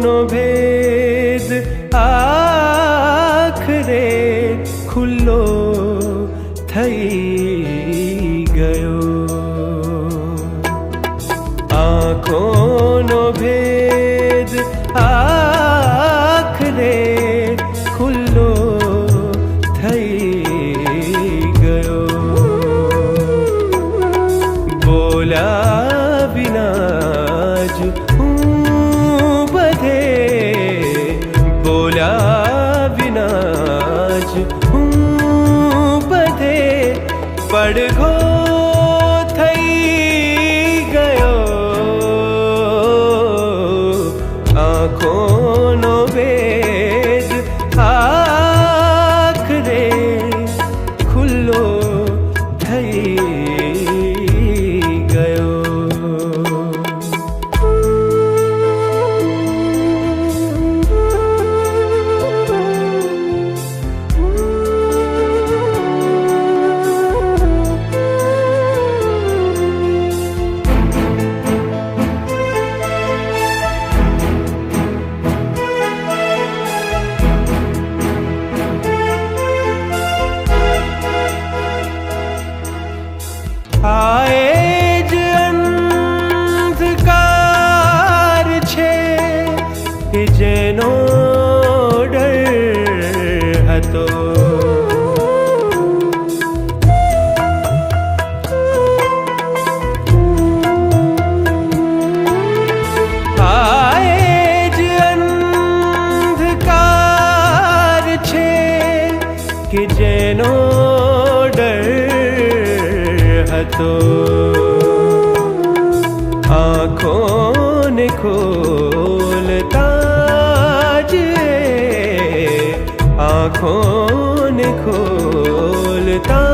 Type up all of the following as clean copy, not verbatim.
નો ભેદ આખરે ખુલ્લો થઈ ગયો. આંખોનો ભેદ આખરે ખુલ્લો થઈ ગયો. બોલ્યા વિના જ હું બધે, બોલ્યા વિના જ હું બધે પડઘો થઈ ગયો. આંખોનો ભેદ આખરે ખુલ્લો થઈ ગયો. આએ જ અંધકાર છે કે જેનો ડર હતો. આએ જ અંધકાર છે કે જેનો હતો. આંખોને ખોલતા જ, આંખોને ખોલતા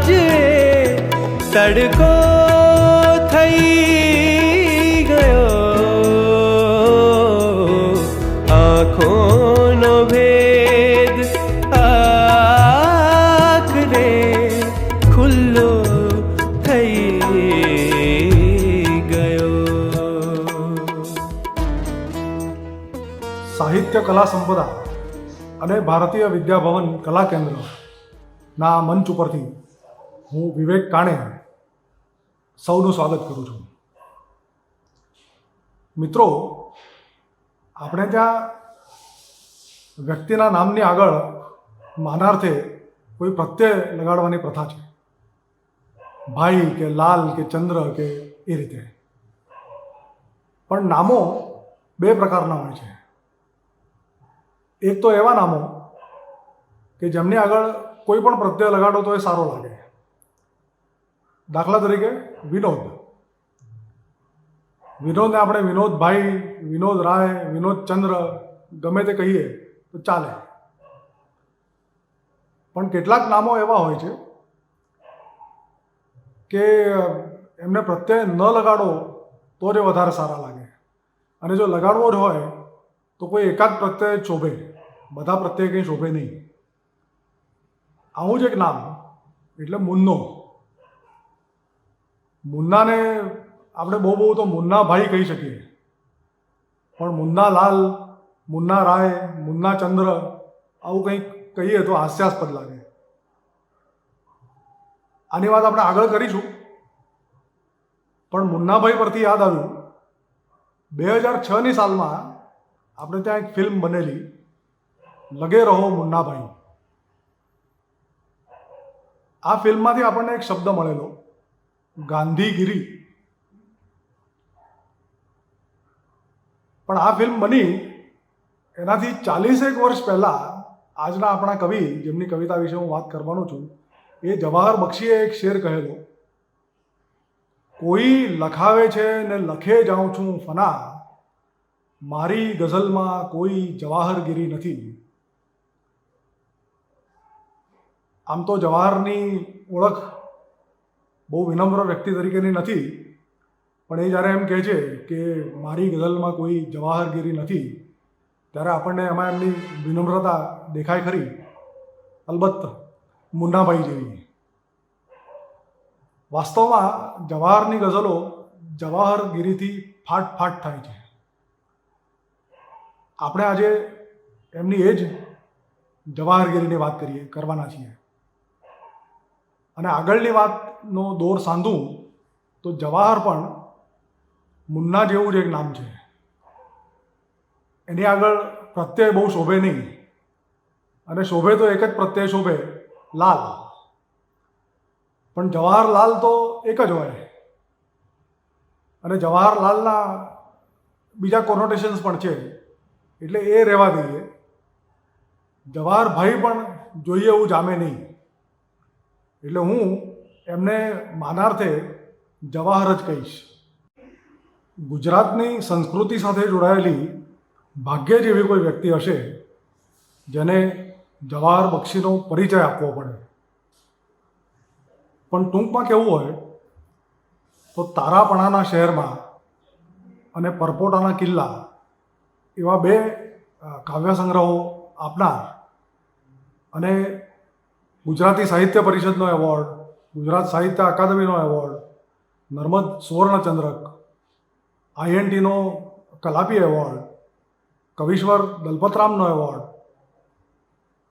જ તડકો થઈ ગયો. આંખોનો ભેદ આખરે ખુલ્લો સાહિત્ય કલા સંપદા અને ભારતીય વિદ્યાભવન કલા કેન્દ્રના મંચ ઉપરથી હું વિવેક કાણે સૌનું સ્વાગત કરું છું. મિત્રો, આપણે ત્યાં વ્યક્તિના નામની આગળ માનાર્થે કોઈ પ્રત્યય લગાડવાની પ્રથા છે. ભાઈ કે લાલ કે ચંદ્ર કે એ રીતે. પણ નામો બે પ્રકારના હોય છે. એક તો એવા નામો કે જેમની આગળ કોઈ પણ પ્રત્યય લગાડો તો એ સારો લાગે. દાખલા તરીકે વિનોદ. વિનોદને આપણે વિનોદભાઈ, વિનોદ રાય, વિનોદ ચંદ્ર ગમે તે કહીએ તો ચાલે. પણ કેટલાક નામો એવા હોય છે કે એમને પ્રત્યય ન લગાડો તો જ વધારે સારા લાગે. અને જો લગાડવો જ હોય તો કોઈ એકાદ પ્રત્યય શોભે, બધા પ્રત્યય કંઈ શોભે નહીં. આવું જ એક નામ એટલે મુન્નો. મુન્નાને આપણે બહુ તો મુન્નાભાઈ કહી શકીએ, પણ મુન્નાલાલ, મુન્ના રાય, મુન્ના ચંદ્ર આવું કંઈક કહીએ તો હાસ્યાસ્પદ લાગે. આની વાત આપણે આગળ કરીશું. પણ મુન્નાભાઈ પરથી યાદ આવ્યું, 2006ની સાલમાં આપણે ત્યાં એક ફિલ્મ બનેલી, લગે રહો મુન્નાભાઈ. આ ફિલ્મમાંથી આપણને એક શબ્દ મળેલો, ગાંધીગીરી. પણ આ ફિલ્મ બની એનાથી 40 વર્ષ પહેલાં આજના આપણા કવિ, જેમની કવિતા વિશે હું વાત કરવાનો છું, એ જવાહર બક્ષીએ એક શેર કહેલો, કોઈ લખાવે છે ને લખે જાઉં છું ફના, મારી ગઝલમાં કોઈ જવાહરગીરી નથી. આમ તો જવાહરની ઓળખ બહુ વિનમ્ર વ્યક્તિ તરીકેની નથી, પણ એ જ્યારે એમ કહે છે કે મારી ગઝલમાં કોઈ જવાહરગીરી નથી, ત્યારે આપણને એમાં એમની વિનમ્રતા દેખાય ખરી. અલબત્ત મુન્નાભાઈ જેવી. વાસ્તવમાં જવાહરની ગઝલો જવાહરગીરીથી ફાટ ફાટ થાય છે. આપણે આજે એમની એ જ જવાહરગીરીની વાત કરવાના છીએ. અને આગળની વાતનો દોર સાંધું તો જવાહર પણ મુન્ના જેવું જ એક નામ છે. એની આગળ પ્રત્યય બહુ શોભે નહીં, અને શોભે તો એક જ પ્રત્યય શોભે, લાલ. પણ જવાહરલાલ તો એક જ હોય, અને જવાહરલાલના બીજા કોનોટેશન્સ પણ છે, એટલે એ રહેવા દઈએ. જવાહરભાઈ પણ જોઈએ એવું જામે નહીં, એટલે હું એમને માનાર્થે જવાહર જ કહીશ. ગુજરાતની સંસ્કૃતિ સાથે જોડાયેલી ભાગ્યે જ એવી કોઈ વ્યક્તિ હશે જેને જવાહર બક્ષીનો પરિચય આપવો પડે. પણ ટૂંકમાં કહેવું હોય તો તારાપણાના શહેરમાં અને પરપોટાના કિલ્લા એવા બે કાવ્ય સંગ્રહો આપનાર અને ગુજરાતી સાહિત્ય પરિષદનો એવોર્ડ, ગુજરાત સાહિત્ય અકાદમીનો એવોર્ડ, નર્મદ સુવર્ણચંદ્રક, INTનો કલાપી એવોર્ડ, કવિશ્વર દલપતરામનો એવોર્ડ,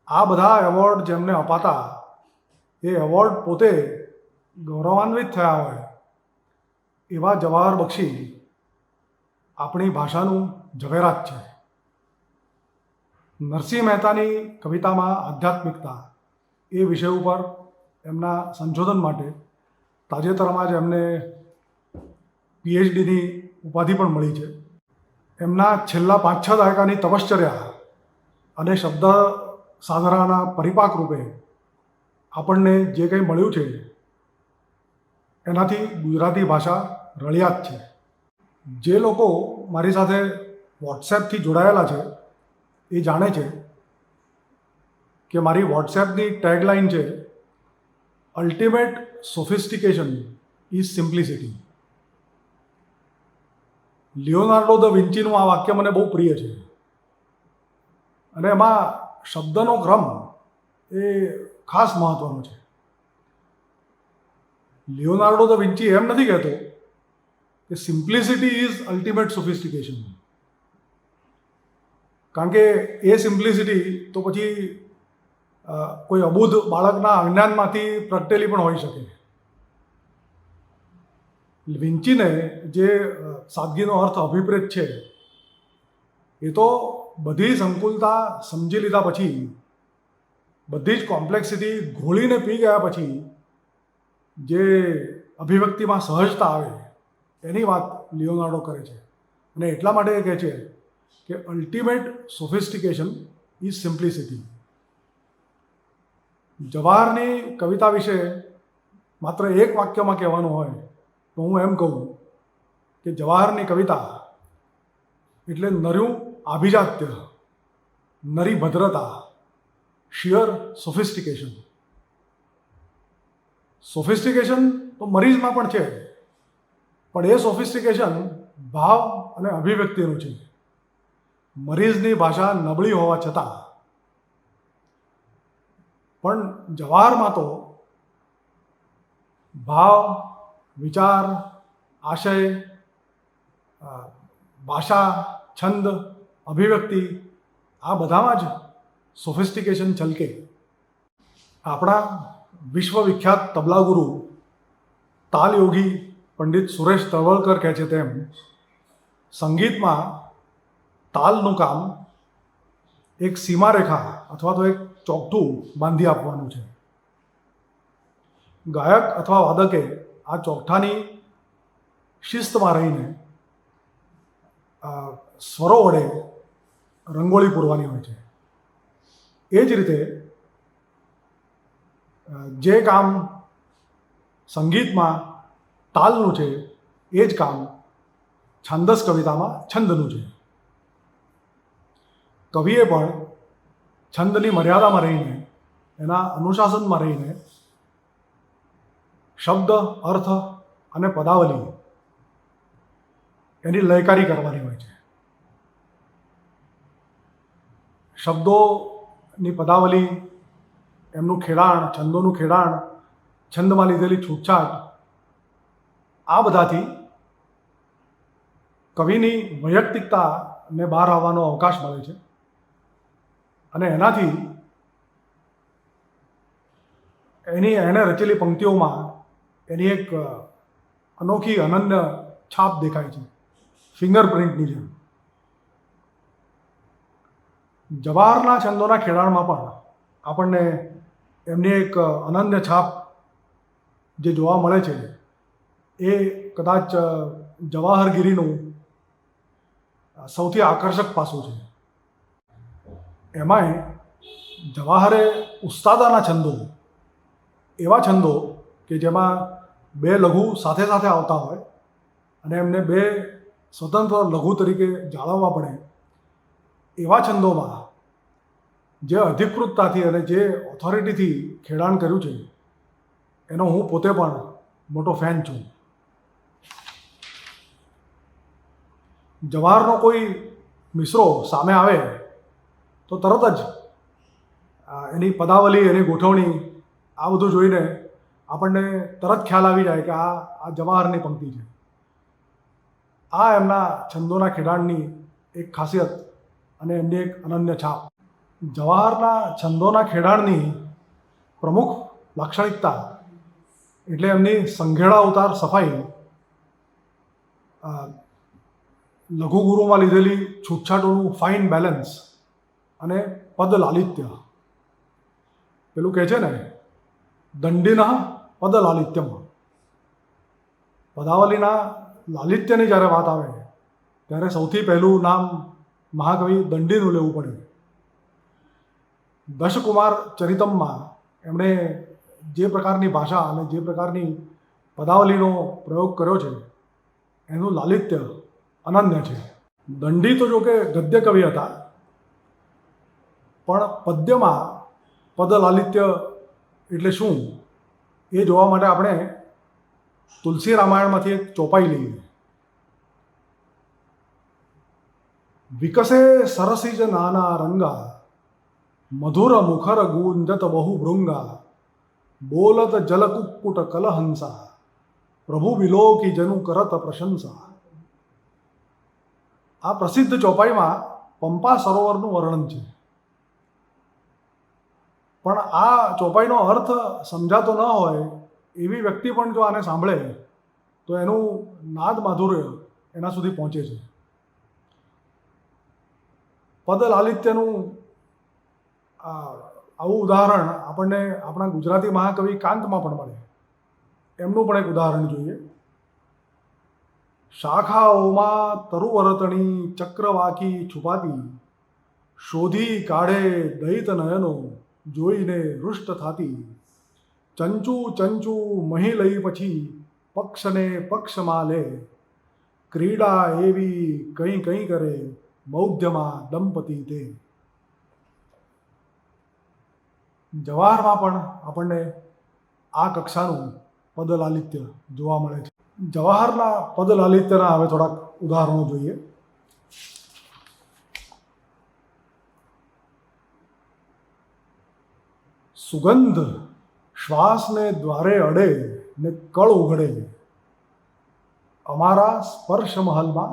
આ બધા એવોર્ડ જેમને અપાતા એ એવોર્ડ પોતે ગૌરવાન્વિત થયા હોય એવા જવાહર બક્ષી આપણી ભાષાનું ઝવેરાત છે. નરસિંહ મહેતાની કવિતામાં આધ્યાત્મિકતા એ વિષય ઉપર એમના સંશોધન માટે તાજેતરમાં જ એમને PhDની ઉપાધિ પણ મળી છે. એમના છેલ્લા 5-6 દાયકાની તપશ્ચર્યા અને શબ્દ સાધનાના પરિપાક રૂપે આપણને જે કંઈ મળ્યું છે એનાથી ગુજરાતી ભાષા રળિયાત છે. જે લોકો મારી સાથે વોટ્સએપથી જોડાયેલા છે એ જાણે છે કે મારી વોટ્સએપની ટેગલાઇન છે, ultimate sophistication is simplicity. Leonardo da વિન્ચીનું આ વાક્ય મને બહુ પ્રિય છે, અને એમાં શબ્દનો ક્રમ એ ખાસ મહત્ત્વનો છે. લિયોનાર્ડો દ વિન્ચી એમ નથી કહેતો કે સિમ્પ્લિસિટી ઇઝ અલ્ટિમેટ સોફિસ્ટિકેશન, કારણ કે એ સિમ્પ્લિસિટી તો પછી કોઈ અબુધ બાળકના અજ્ઞાનમાંથી પ્રગટેલી પણ હોઈ શકે. વિન્ચીને જે સાદગીનો અર્થ અભિપ્રેત છે એ તો બધી સંકુલતા સમજી લીધા પછી, બધી જ કોમ્પ્લેક્સિટી ઘોળીને પી ગયા પછી જે અભિવ્યક્તિમાં સહજતા આવે એની વાત લિયોનાર્ડો કરે છે. અને એટલા માટે એ કહે છે કે અલ્ટિમેટ સોફિસ્ટિકેશન ઇઝ સિમ્પ્લિસિટી. જવાહરની કવિતા વિશે માત્ર એક વાક્યમાં કહેવાનું હોય તો હું એમ કહું કે જવાહરની કવિતા એટલે નર્યું આભિજાત્ય, નરી ભદ્રતા, શિયર સોફિસ્ટિકેશન. સોફિસ્ટિકેશન તો મરીઝમાં પણ છે, પણ એ સોફિસ્ટિકેશન ભાવ અને અભિવ્યક્તિનું છે. મરીઝની ભાષા નબળી હોવા છતાં પણ જવાહરમાં તો ભાવ, વિચાર, આશય, ભાષા, છંદ, અભિવ્યક્તિ આ બધામાં જ સોફિસ્ટિકેશન છલકે. આપણા વિશ્વવિખ્યાત તબલાગુરુ તાલયોગી પંડિત સુરેશ તળવલકર કહે છે તેમ સંગીતમાં તાલનું કામ એક સીમારેખા અથવા તો એક ચોકઠું બાંધી આપવાનું છે. ગાયક અથવા વાદકે આ ચોકઠાની શિસ્તમાં રહીને સ્વરો વડે રંગોળી પૂરવાની હોય છે. એ જ રીતે જે કામ સંગીતમાં તાલનું છે એ જ કામ છાંદસ કવિતામાં છંદનું છે. કવિએ પણ છંદની મર્યાદામાં રહીને, એના અનુશાસનમાં રહીને શબ્દ, અર્થ અને પદાવલી એની લયકારી કરવાની હોય છે. શબ્દોની પદાવલી, એમનું ખેડાણ, છંદોનું ખેડાણ, છંદમાં લીધેલી છૂટછાટ આ બધાથી કવિની વૈયક્તિકતા ને બહાર આવવાનો અવકાશ મળે છે અને એનાથી એને રચેલી પંક્તિઓમાં એની એક અનોખી અનન્ય છાપ દેખાય છે, ફિંગરપ્રિન્ટની જેમ. જવાહરના છંદોના ખેડાણમાં પણ આપણને એમની એક અનન્ય છાપ જે જોવા મળે છે એ કદાચ જવાહરગીરીનું સૌથી આકર્ષક પાસું છે. એમાંય જવાહરે ઉસ્તાદાના છંદો, એવા છંદો કે જેમાં બે લઘુ સાથે સાથે આવતા હોય અને એમને બે સ્વતંત્ર લઘુ તરીકે જાળવવા પડે, એવા છંદોમાં જે અધિકૃતતાથી અને જે ઓથોરિટીથી ખેડાણ કર્યું છે એનો હું પોતે પણ મોટો ફેન છું. જવાહરનો કોઈ મિસરો સામે આવે તો તરત જ એની પદાવલી, એની ગોઠવણી, આ બધું જોઈને આપણને તરત ખ્યાલ આવી જાય કે આ જવાહરની પંક્તિ છે. આ એમના છંદોના ખેડાણની એક ખાસિયત અને એમની એક અનન્ય છાપ. જવાહરના છંદોના ખેડાણની પ્રમુખ લાક્ષણિકતા એટલે એમની સંઘેડા ઉતાર સફાઈ, લઘુગુરુમાં લીધેલી છૂટછાટોનું ફાઇન બેલેન્સ અને પદ લાલિત્ય. પેલું કહે છે ને, દંડીના પદ લાલિત્યમ. પદાવલીના લાલિત્યની જ્યારે વાત આવે ત્યારે સૌથી પહેલું નામ મહાકવિ દંડીનું લેવું પડે. દશકુમાર ચરિતમમાં એમણે જે પ્રકારની ભાષા અને જે પ્રકારની પદાવલીનો પ્રયોગ કર્યો છે એનું લાલિત્ય અનન્ય છે. દંડી તો જો કે ગદ્ય કવિ હતા, પણ પદ્યમાં પદ લાલિત્ય એટલે શું એ જોવા માટે આપણે તુલસી રામાયણમાંથી એક ચોપાઈ લઈએ. વિકસે સરસીજ નાના રંગા, મધુર મુખર ગુંજત બહુ ભૃંગા, બોલત જલકુક્કુટ કલહંસા, પ્રભુ વિલોકી જનુ કરત પ્રશંસા. આ પ્રસિદ્ધ ચોપાઈમાં પંપા સરોવરનું વર્ણન છે, પણ આ ચોપાઈનો અર્થ સમજાતો ન હોય એવી વ્યક્તિ પણ જો આને સાંભળે તો એનું નાદ માધુર્ય એના સુધી પહોંચે છે. પદ લાલિત્યનું આવું ઉદાહરણ આપણને આપણા ગુજરાતી મહાકવિ કાંતમાં પણ મળે. એમનું પણ એક ઉદાહરણ જોઈએ. શાખાઓમાં તરુવરતણી ચક્રવાકી છુપાતી, શોધી કાઢે દૈત નયનો જોઈને હૃષ્ટ થાતી, ચંચુ ચંચુ મહી લઈ પછી પક્ષને પક્ષમાં લે, ક્રીડા એવી કંઈ કંઈ કરે બૌદ્ધમાં દંપતી તે. જવાહરમાં પણ આપણને આ કક્ષાનું પદ લાલિત્ય જોવા મળે છે. જવાહરના પદ લાલિત્યના હવે થોડાક ઉદાહરણો જોઈએ. સુગંધ શ્વાસને દ્વારે અડે ને કળ ઉઘડે, અમારા સ્પર્શ મહલમાં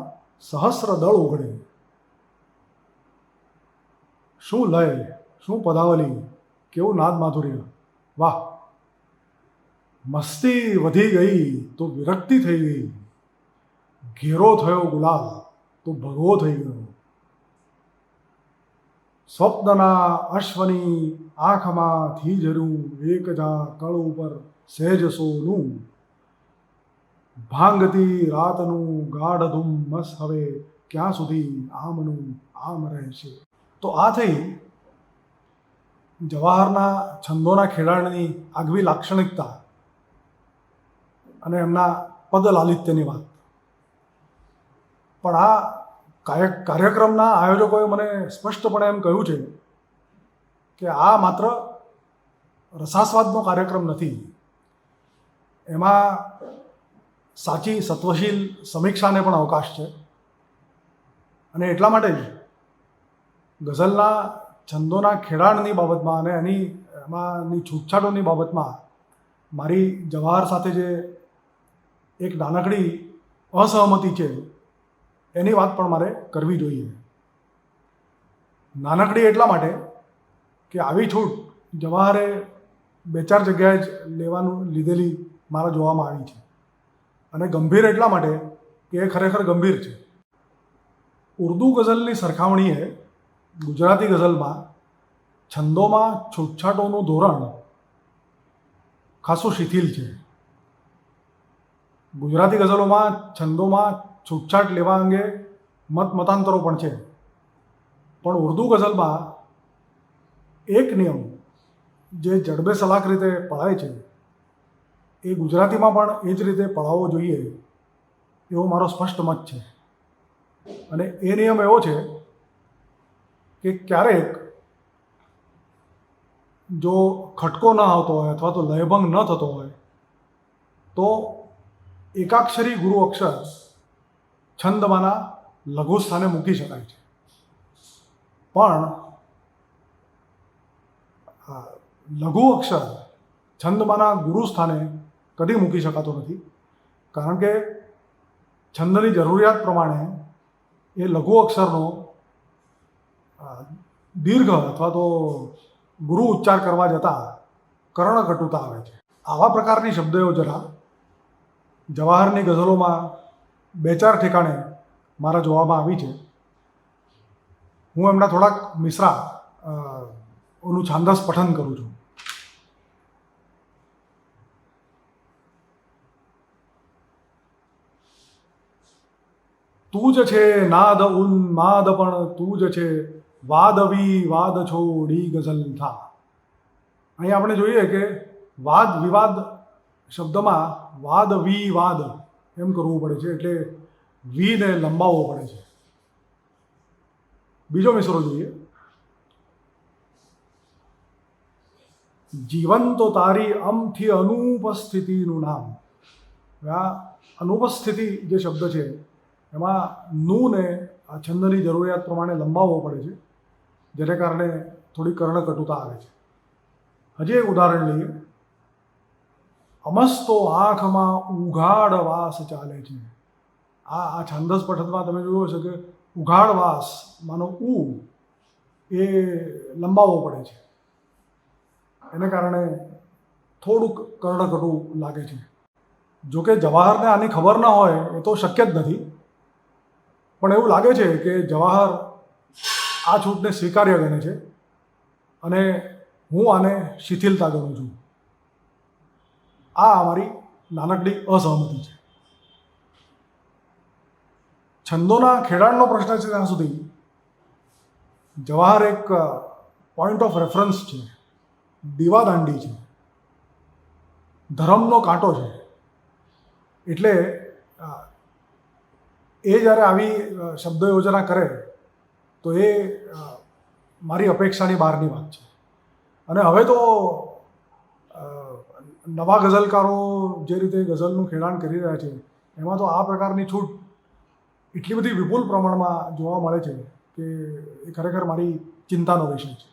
સહસ્ર દળ ઉઘડે. શું લય, શું પદાવલી, કેવું નાદ માધુર્ય! વાહ! મસ્તી વધી ગઈ તો વિરક્તિ થઈ ગઈ, ઘેરો થયો ગુલાલ તો ભગવો થઈ ગયો. સ્વપ્નના અશ્વની આંખમાંથી ઝર્યું એક જા કળ ઉપર સહેજ સોનું, ભાંગતી રાતનું ગાઢ ધુમ્મસ હવે ક્યાં સુધી આમનું આમ રહેશે. તો આ થઈ જવાહરના છંદોના ખેડાણની આગવી લાક્ષણિકતા અને એમના પદ લાલિત્યની વાત. પણ આ કાર્યક્રમના આયોજકોએ મને સ્પષ્ટપણે એમ કહ્યું છે કે આ માત્ર રસાસ્વાદનો કાર્યક્રમ નથી, એમાં સાચી સત્વશીલ સમીક્ષાને પણ અવકાશ છે. અને એટલા માટે જ ગઝલના છંદોના ખેડાણની બાબતમાં અને એમાંની છૂટછાટોની બાબતમાં મારી જવાહર સાથે જે એક નાનકડી અસહમતિ છે એની વાત પણ મારે કરવી જોઈએ. નાનકડી એટલા માટે કે આવી છૂટ જવાહરે 2-4 જગ્યાએ જ લીધેલી મારા જોવામાં આવી છે. અને ગંભીર એટલા માટે કે એ ખરેખર ગંભીર છે. ઉર્દુ ગઝલની સરખામણીએ ગુજરાતી ગઝલમાં છંદોમાં છૂટછાટોનું ધોરણ ખાસું શિથિલ છે. ગુજરાતી ગઝલોમાં છંદોમાં છૂટછાટ લેવા અંગે મતાંતરો પણ છે, પણ ઉર્દુ ગઝલમાં એક નિયમ જે જડબે સલાક રીતે પળાય છે એ ગુજરાતીમાં પણ એ જ રીતે પળાવવો જોઈએ એવો મારો સ્પષ્ટ મત છે. અને એ નિયમ એવો છે કે ક્યારેક જો ખટકો ન આવતો હોય અથવા તો લયભંગ ન થતો હોય તો એકાક્ષરી ગુરુ અક્ષર છંદમાંના લઘુ સ્થાને મૂકી શકાય છે. પણ લઘુ અક્ષર છંદમાંના ગુરુ સ્થાને કદી મૂકી શકાતો નથી, કારણ કે છંદની જરૂરિયાત પ્રમાણે એ લઘુ અક્ષરનો દીર્ઘ અથવા તો ગુરુ ઉચ્ચાર કરવા જતાં કર્ણકટુતા આવે છે. આવા પ્રકારની શબ્દ યોજના જવાહરની ગઝલોમાં 2-4 ઠેકાણે મારા જોવામાં આવી છે. હું એમના થોડાક મિસરા ઓનું છાંદસ પઠન કરું છું. તું જ છે નાદ ઉન્માદ પણ તું જ છે વાદવી વાદ છોડી ગઝલ થા. અહીં આપણે જોઈએ કે વાદ વિવાદ શબ્દમાં વાદ વિવાદ એમ કરવું પડે છે, એટલે વીને લંબાવવો પડે છે. બીજો મિસરો જોઈએ. જીવન તો તારી અમથી અનુપસ્થિતિનું નામ. આ અનુપસ્થિતિ જે શબ્દ છે એમાં નુને આ છંદની જરૂરિયાત પ્રમાણે લંબાવવો પડે છે, જેને કારણે થોડી કર્ણકટુતા આવે છે. હજી એક ઉદાહરણ લઈએ. અમસ્તો આંખમાં ઉઘાડ વાસ ચાલે છે. આ છાંદસ પઠનમાં તમે જોયું હશે કે ઉઘાડ વાસ માનો ઉ એ લંબાવવો પડે છે, એને કારણે થોડુંક કર્ણકટુ લાગે છે. જોકે જવાહરને આની ખબર ન હોય એ તો શક્ય જ નથી, પણ એવું લાગે છે કે જવાહર આ છૂટને સ્વીકાર્ય ગણે છે અને હું આને શિથિલતા ગણું છું. આ અમારી નાનકડી અસહમતિ છે. છંદોના ખેડાણનો પ્રશ્ન છે ત્યાં સુધી જવાહર એક પોઈન્ટ ઓફ રેફરન્સ છે, દીવાદાંડી છે, ધર્મનો કાંટો છે. એટલે એ જ્યારે આવી શબ્દ યોજના કરે તો એ મારી અપેક્ષાની બહારની વાત છે. અને હવે તો નવા ગઝલકારો જે રીતે ગઝલનું ખેડાણ કરી રહ્યા છે એમાં તો આ પ્રકારની છૂટ એટલી બધી વિપુલ પ્રમાણમાં જોવા મળે છે કે એ ખરેખર મારી ચિંતાનો વિષય છે.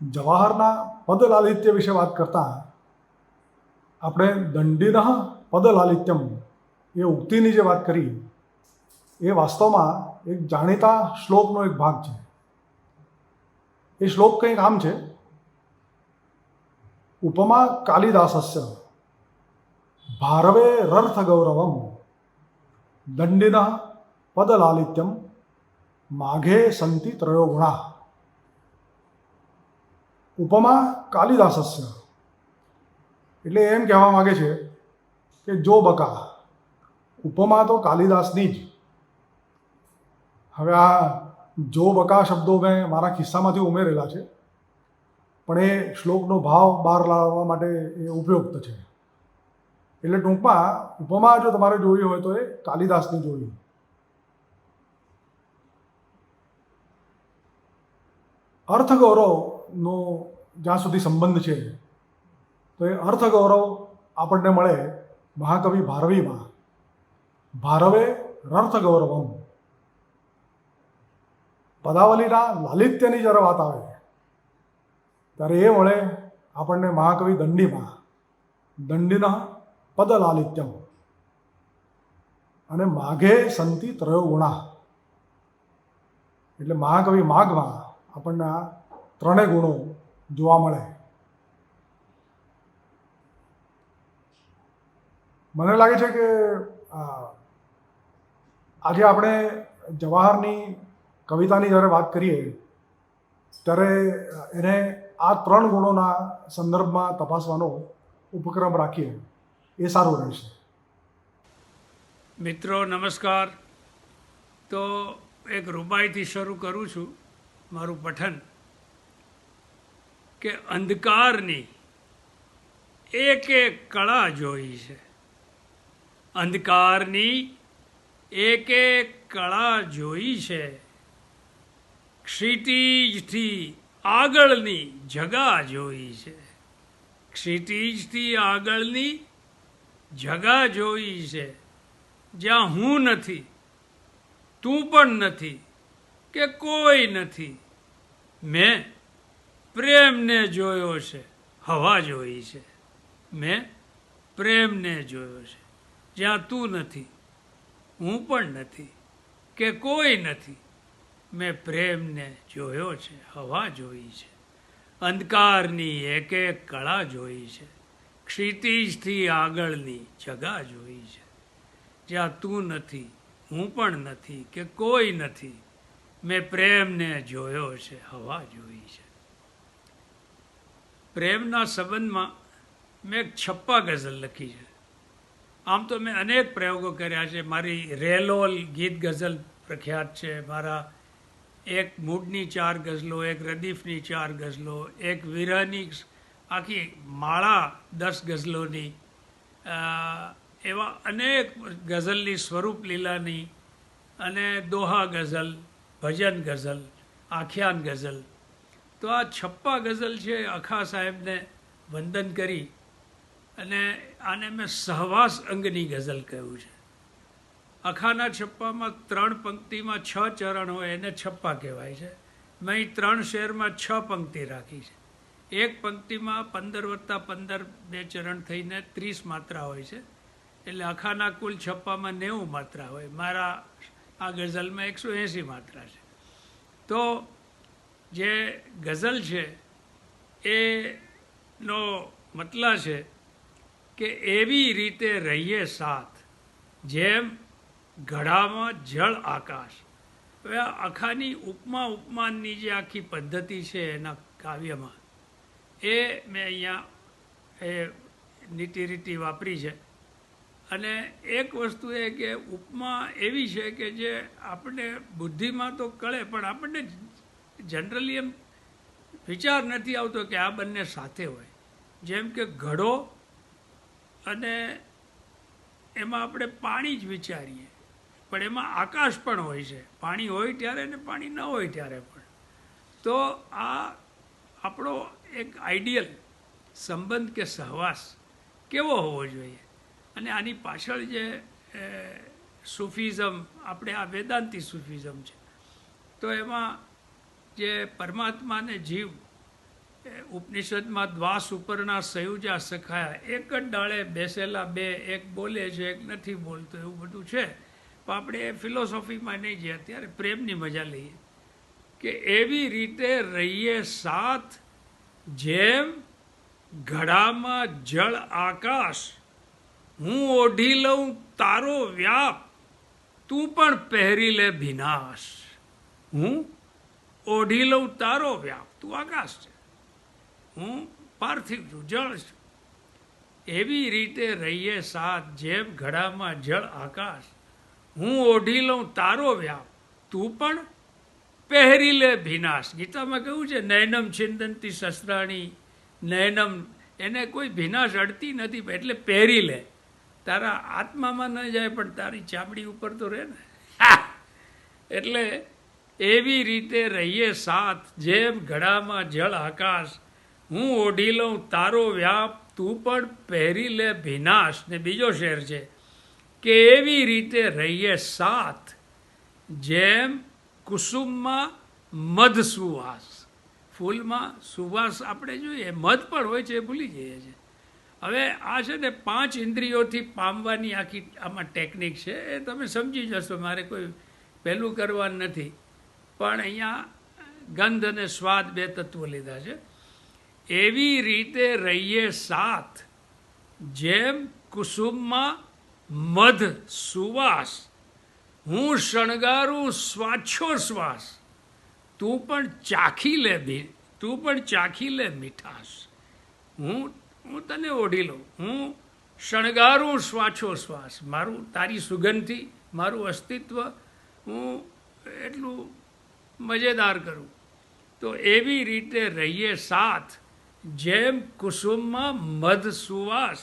જવાહરના પદ લાલિત્ય વિશે વાત કરતાં આપણે દંડિનઃ પદ લાલિત્યમ એ ઉક્તિની જે વાત કરી એ વાસ્તવમાં એક જાણીતા શ્લોકનો એક ભાગ છે. એ શ્લોક કંઈક આમ છે. ઉપમા કાલિદાસસ્ય ભારવે રર્થ ગૌરવમ દંડિનઃ પદ લાલિત્યમ માઘે સંતિ ત્રયો ગુણા. ઉપમા કાલિદાસસ્ય એટલે એમ કહેવા માગે છે કે જો બકા, ઉપમા તો કાલિદાસની જ. હવે આ જો બકા શબ્દો મેં મારા ખિસ્સામાંથી ઉમેરેલા છે, પણ એ શ્લોકનો ભાવ બહાર લાવવા માટે એ ઉપયુક્ત છે. એટલે ટૂંકમાં ઉપમા જો તમારે જોવી હોય તો એ કાલિદાસની જોવી. અર્થગૌરવનો જ્યાં સુધી સંબંધ છે તો એ અર્થગૌરવ આપણને મળે મહાકવિ ભારવીમાં. ભારવે રર્થ ગૌરવમ. પદાવલીના લાલિત્યની જ્યારે વાત આવે ત્યારે એ મળે આપણને મહાકવિ દંડીમાં. દંડિનઃ પદ લાલિત્યમ અને માઘે સંતિ ત્રયો ગુણા. એટલે મહાકવિ માઘમાં આપણને આ ત્રણેય ગુણો જોવા મળે. મને લાગે છે કે આજે આપણે જવાહરની કવિતાની જ્યારે વાત કરીએ ત્યારે એને આ ત્રણ ગુણોના સંદર્ભમાં તપાસવાનો ઉપક્રમ રાખીએ એ સારું રહેશે. મિત્રો નમસ્કાર. તો એક રૂબાઈથી શરૂ કરું છું મારું પઠન કે અંધકારની એક એક કળા જોઈ છે. અંધકારની એક એક કળા જોઈ છે. ક્ષિતિજથી આગળની જગા જોઈ છે. ક્ષિતિજથી આગળની જગા જોઈ છે. જ્યાં હું નથી, તું પણ નથી, કે કોઈ નથી. મેં પ્રેમને જોયો છે, હવા જોઈ છે. મેં પ્રેમને જોયો છે. જ્યાં તું નથી, હું પણ નથી, કે કોઈ નથી. મેં પ્રેમને જોયો છે, હવા જોઈ છે. અંધકારની એક એક કળા જોઈ છે. ક્ષિતિજથી આગળની જગા જોઈ છે. જ્યાં તું નથી, હું પણ નથી, કે કોઈ નથી. મેં પ્રેમને જોયો છે, હવા જોઈ છે. પ્રેમના સંબંધમાં મેં એક છપ્પા ગઝલ લખી છે. આમ તો મેં અનેક પ્રયોગો કર્યા છે. મારી રેલોલ ગીત ગઝલ પ્રખ્યાત છે. મારા એક મૂડની 4 ગઝલો, એક રદીફની 4 ગઝલો, એક વિરહની આખી માળા 10 ગઝલોની, એવા અનેક ગઝલની સ્વરૂપ લીલાની અને દોહા ગઝલ, ભજન ગઝલ, આખ્યાન ગઝલ. તો આ છપ્પા ગઝલ છે અખા સાહેબને વંદન કરી અને આને મેં સહવાસ અંગની ગઝલ કહ્યું છે. અખાના છપ્પામાં 3 પંક્તિમાં 6 ચરણ હોય એને છપ્પા કહેવાય છે. મેં અહીં 3 શેરમાં 6 પંક્તિ રાખી છે. એક પંક્તિમાં 15 + 15 2 ચરણ થઈને 30 માત્રા હોય છે. એટલે અખાના કુલ છપ્પામાં 90 માત્રા હોય. મારા આ ગઝલમાં 180 માત્રા છે. તો જે ગઝલ છે એનો મતલબ છે કે એવી રીતે રહીએ સાથ જેમ ઘડામાં જળ આકાશ. હવે આ અખાની ઉપમાનની જે આખી પદ્ધતિ છે એના કાવ્યમાં એ મેં અહીંયા એ નીતિ રીતિ વાપરી છે. અને એક વસ્તુ એ કે ઉપમા એવી છે કે જે આપણને બુદ્ધિમાં તો કળે પણ આપણને જનરલી એમ વિચાર નથી આવતો કે આ બંને સાથે હોય. જેમ કે ઘડો અને એમાં આપણે પાણી જ વિચારીએ પણ એમાં આકાશ પણ હોય છે. પાણી હોય ત્યારે ને પાણી ન હોય ત્યારે પણ. તો આ આપણો એક આઈડિયલ સંબંધ કે સહવાસ કેવો હોવો જોઈએ. અને આની પાછળ જે સૂફિઝમ, આપણે આ વેદાંતી સૂફિઝમ છે, તો એમાં જે પરમાત્માને જીવ ઉપનિષદમાં દ્વાસ ઉપરના સયુજા સખાયા, એક જ ડાળે બેસેલા બે, એક બોલે છે એક નથી બોલતો, એવું બધું છે. પણ આપણે એ ફિલોસોફીમાં નહીં જઈએ. અત્યારે પ્રેમની મજા લઈએ કે એવી રીતે રહીએ સાથ જેમ ઘડામાં જળ આકાશ. હું ઓઢી લઉં તારો વ્યાપ, તું પણ પહેરી લે ભીનાશ. હું ઓઢી લઉં તારો વ્યાપ, તું આકાશ છે, હું પાર્થિવ છું, જળ છું. એવી રીતે રહીએ સાથ જેમ ઘડામાં જળ આકાશ. હું ઓઢી લઉં તારો વ્યાપ, તું પણ પહેરી લે ભીનાશ. ગીતામાં કહ્યું છે નયનમ છિંદંતી શસ્ત્રાણી નયનમ, એને કોઈ ભીનાશ અડતી નથી એટલે પહેરી લે. તારા આત્મામાં ન જાય પણ તારી ચામડી ઉપર તો રહે ને. એટલે એવી રીતે રહીએ સાથ જેમ ઘડામાં જળ આકાશ. હું ઓઢી લઉં તારો વ્યાપ, તું પણ પહેરી લે ભીનાશ. ને બીજો શેર છે કે એવી રીતે રહીએ સાથ જેમ કુસુમમાં મધ સુવાસ. ફૂલમાં સુવાસ આપણે જોઈએ, મધ પણ હોય છે એ ભૂલી જઈએ છીએ. હવે આ છે ને 5 ઇન્દ્રિયોથી પામવાની આખી આમાં ટેકનિક છે. એ તમે સમજી જશો, મારે કોઈ પહેલું કરવાનું નથી. પણ અહીંયા ગંધ અને સ્વાદ બે તત્વો લીધા છે. એવી રીતે રહીએ સાથ, જેમ કુસુમમાં મધ સુવાસ, હું શણગારું શ્વાસોશ્વાસ, તું પણ ચાખી લે મીઠાશ. હું તને ઓઢી લઉં, હું શણગારું શ્વાસોશ્વાસ, મારું તારી સુગંધથી મારું અસ્તિત્વ હું એટલું મજેદાર કરું. તો એવી રીતે રહીએ સાથ, જેમ કુસુમમાં મધ સુવાસ,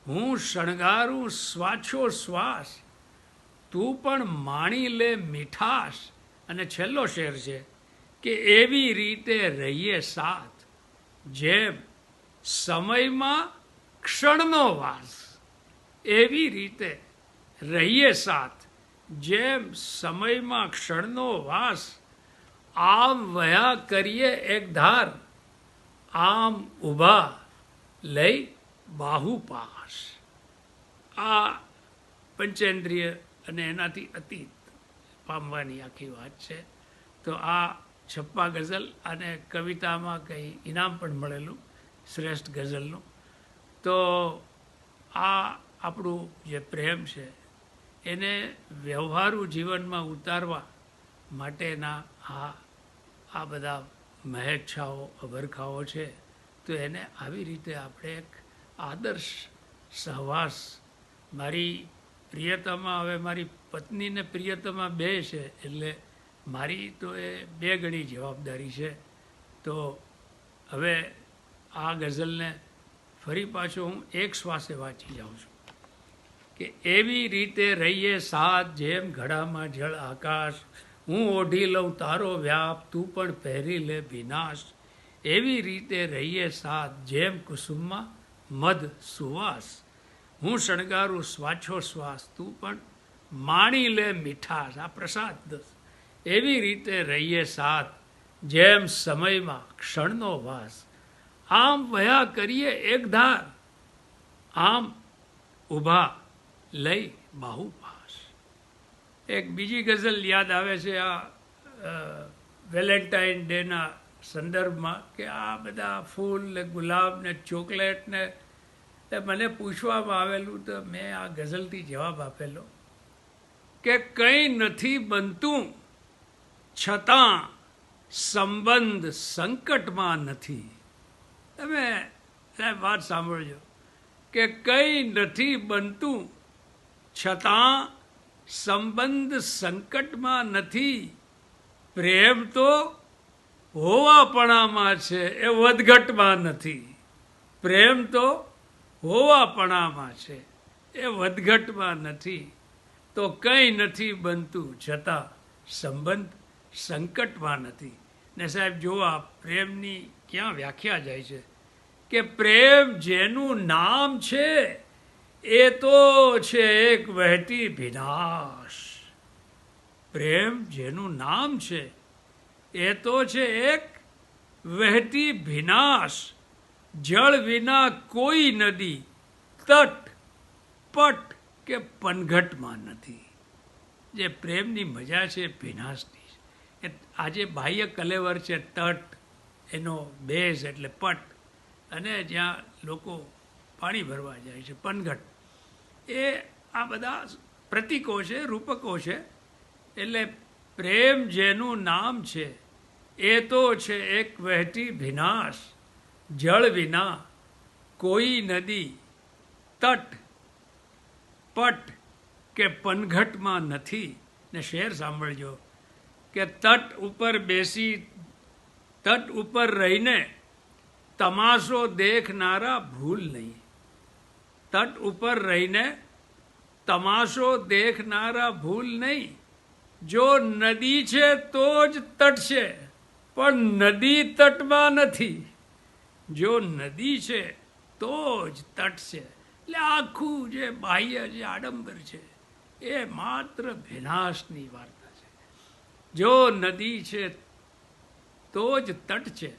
હું શણગારું શ્વાસોશ્વાસ, તું પણ માણી લે મીઠાશ. અને છેલ્લો શેર છે કે એવી રીતે રહીએ સાથ, જેમ સમયમાં ક્ષણનો વાસ. એવી રીતે રહીએ સાથ, જેમ સમયમાં ક્ષણનો વાસ, આમ વયા કરીએ એક ધાર, આમ ઊભા લઈ બાહુ પાસ. આ પંચેન્દ્રિય અને એનાથી અતીત પામવાની આખી વાત છે. તો આ છપ્પા ગઝલ અને કવિતામાં કંઈ ઇનામ પણ મળેલું શ્રેષ્ઠ ગઝલનું. તો આ આપણું જે પ્રેમ છે એને વ્યવહારુ જીવનમાં ઉતારવા માટેના આ બધા મહેચ્છાઓ અભરખાઓ છે. તો એને આવી રીતે આપણે એક આદર્શ સહવાસ, મારી પ્રિયતમા, હવે મારી પત્ની ને પ્રિયતમા બે છે એટલે મારી તો એ બે ગણી જવાબદારી છે. તો હવે આ ગઝલને ફરી પાછો હું એક શ્વાસે વાંચી જાઉં છું કે એવી રીતે રહીએ સાથ, જેમ ઘડામાં જળ આકાશ, હું ઓઢી લઉં તારો વ્યાપ, તું પણ પહેરી લે વિનાશ. એવી રીતે રહીએ સાથ, જેમ કુસુમમાં મધ સુવાસ, હું શણગારું શ્વાસોશ્વાસ, તું પણ માણી લે મીઠાશ. આ પ્રસાદ. એવી રીતે રહીએ સાથ, જેમ સમયમાં ક્ષણનો વાસ, આમ વયા કરીએ એક ધાર, આમ ઊભા લઈ બાહુ પાસ. એક બીજી ગઝલ યાદ આવે છે આ વેલેન્ટાઇન ડેના સંદર્ભમાં કે આ બધા ફૂલ ને ગુલાબ ને ચોકલેટ ને મને પૂછવામાં આવેલું તો મેં આ ગઝલથી જવાબ આપેલો કે કંઈ નથી બનતું છતાં સંબંધ સંકટમાં નથી. તમે સાહેબ વાત સાંભળજો કે કંઈ નથી બનતું છતાં સંબંધ સંકટમાં નથી. પ્રેમ તો હોવાપણામાં છે, એ વધઘટમાં નથી. પ્રેમ તો હોવાપણામાં છે, એ વધઘટમાં નથી. તો કંઈ નથી બનતું છતાં સંબંધ સંકટમાં નથી. ને સાહેબ જો આ પ્રેમની ક્યાં વ્યાખ્યા જાય છે કે પ્રેમ જેનું નામ છે એ તો છે એક વહેતી ભીનાશ. પ્રેમ જેનું નામ છે એ તો છે એક વહેતી ભીનાશ. જળ વિના કોઈ નદી તટ પટ કે પનઘટમાં નથી. જે પ્રેમની મજા છે ભીનાશની. આજે બાહ્ય કલેવર છે તટ, એનો બેઝ એટલે પટ, અને જ્યાં લોકો પાણી ભરવા જાય છે પનઘટ. એ આ બધા પ્રતીકો છે, રૂપકો છે. એટલે પ્રેમ જેનું નામ છે એ તો છે એક વહેતી ભીનાશ. જળ વિના કોઈ નદી તટ પટ કે પનઘટમાં નથી. ને શેર સાંભળજો કે તટ ઉપર રહીને તમાશો દેખનારા ભૂલ નહીં. તટ ઉપર રહીને તમાશો દેખનારા ભૂલ નહીં. જો નદી છે તો જ તટ છે, પણ નદી તટમાં નથી. જો નદી છે તો જ તટ છે. એટલે આખું જે બાહ્ય જે આડંબર છે એ માત્ર વિનાશની વાર્તા છે. જો નદી છે તો જ તટ છે,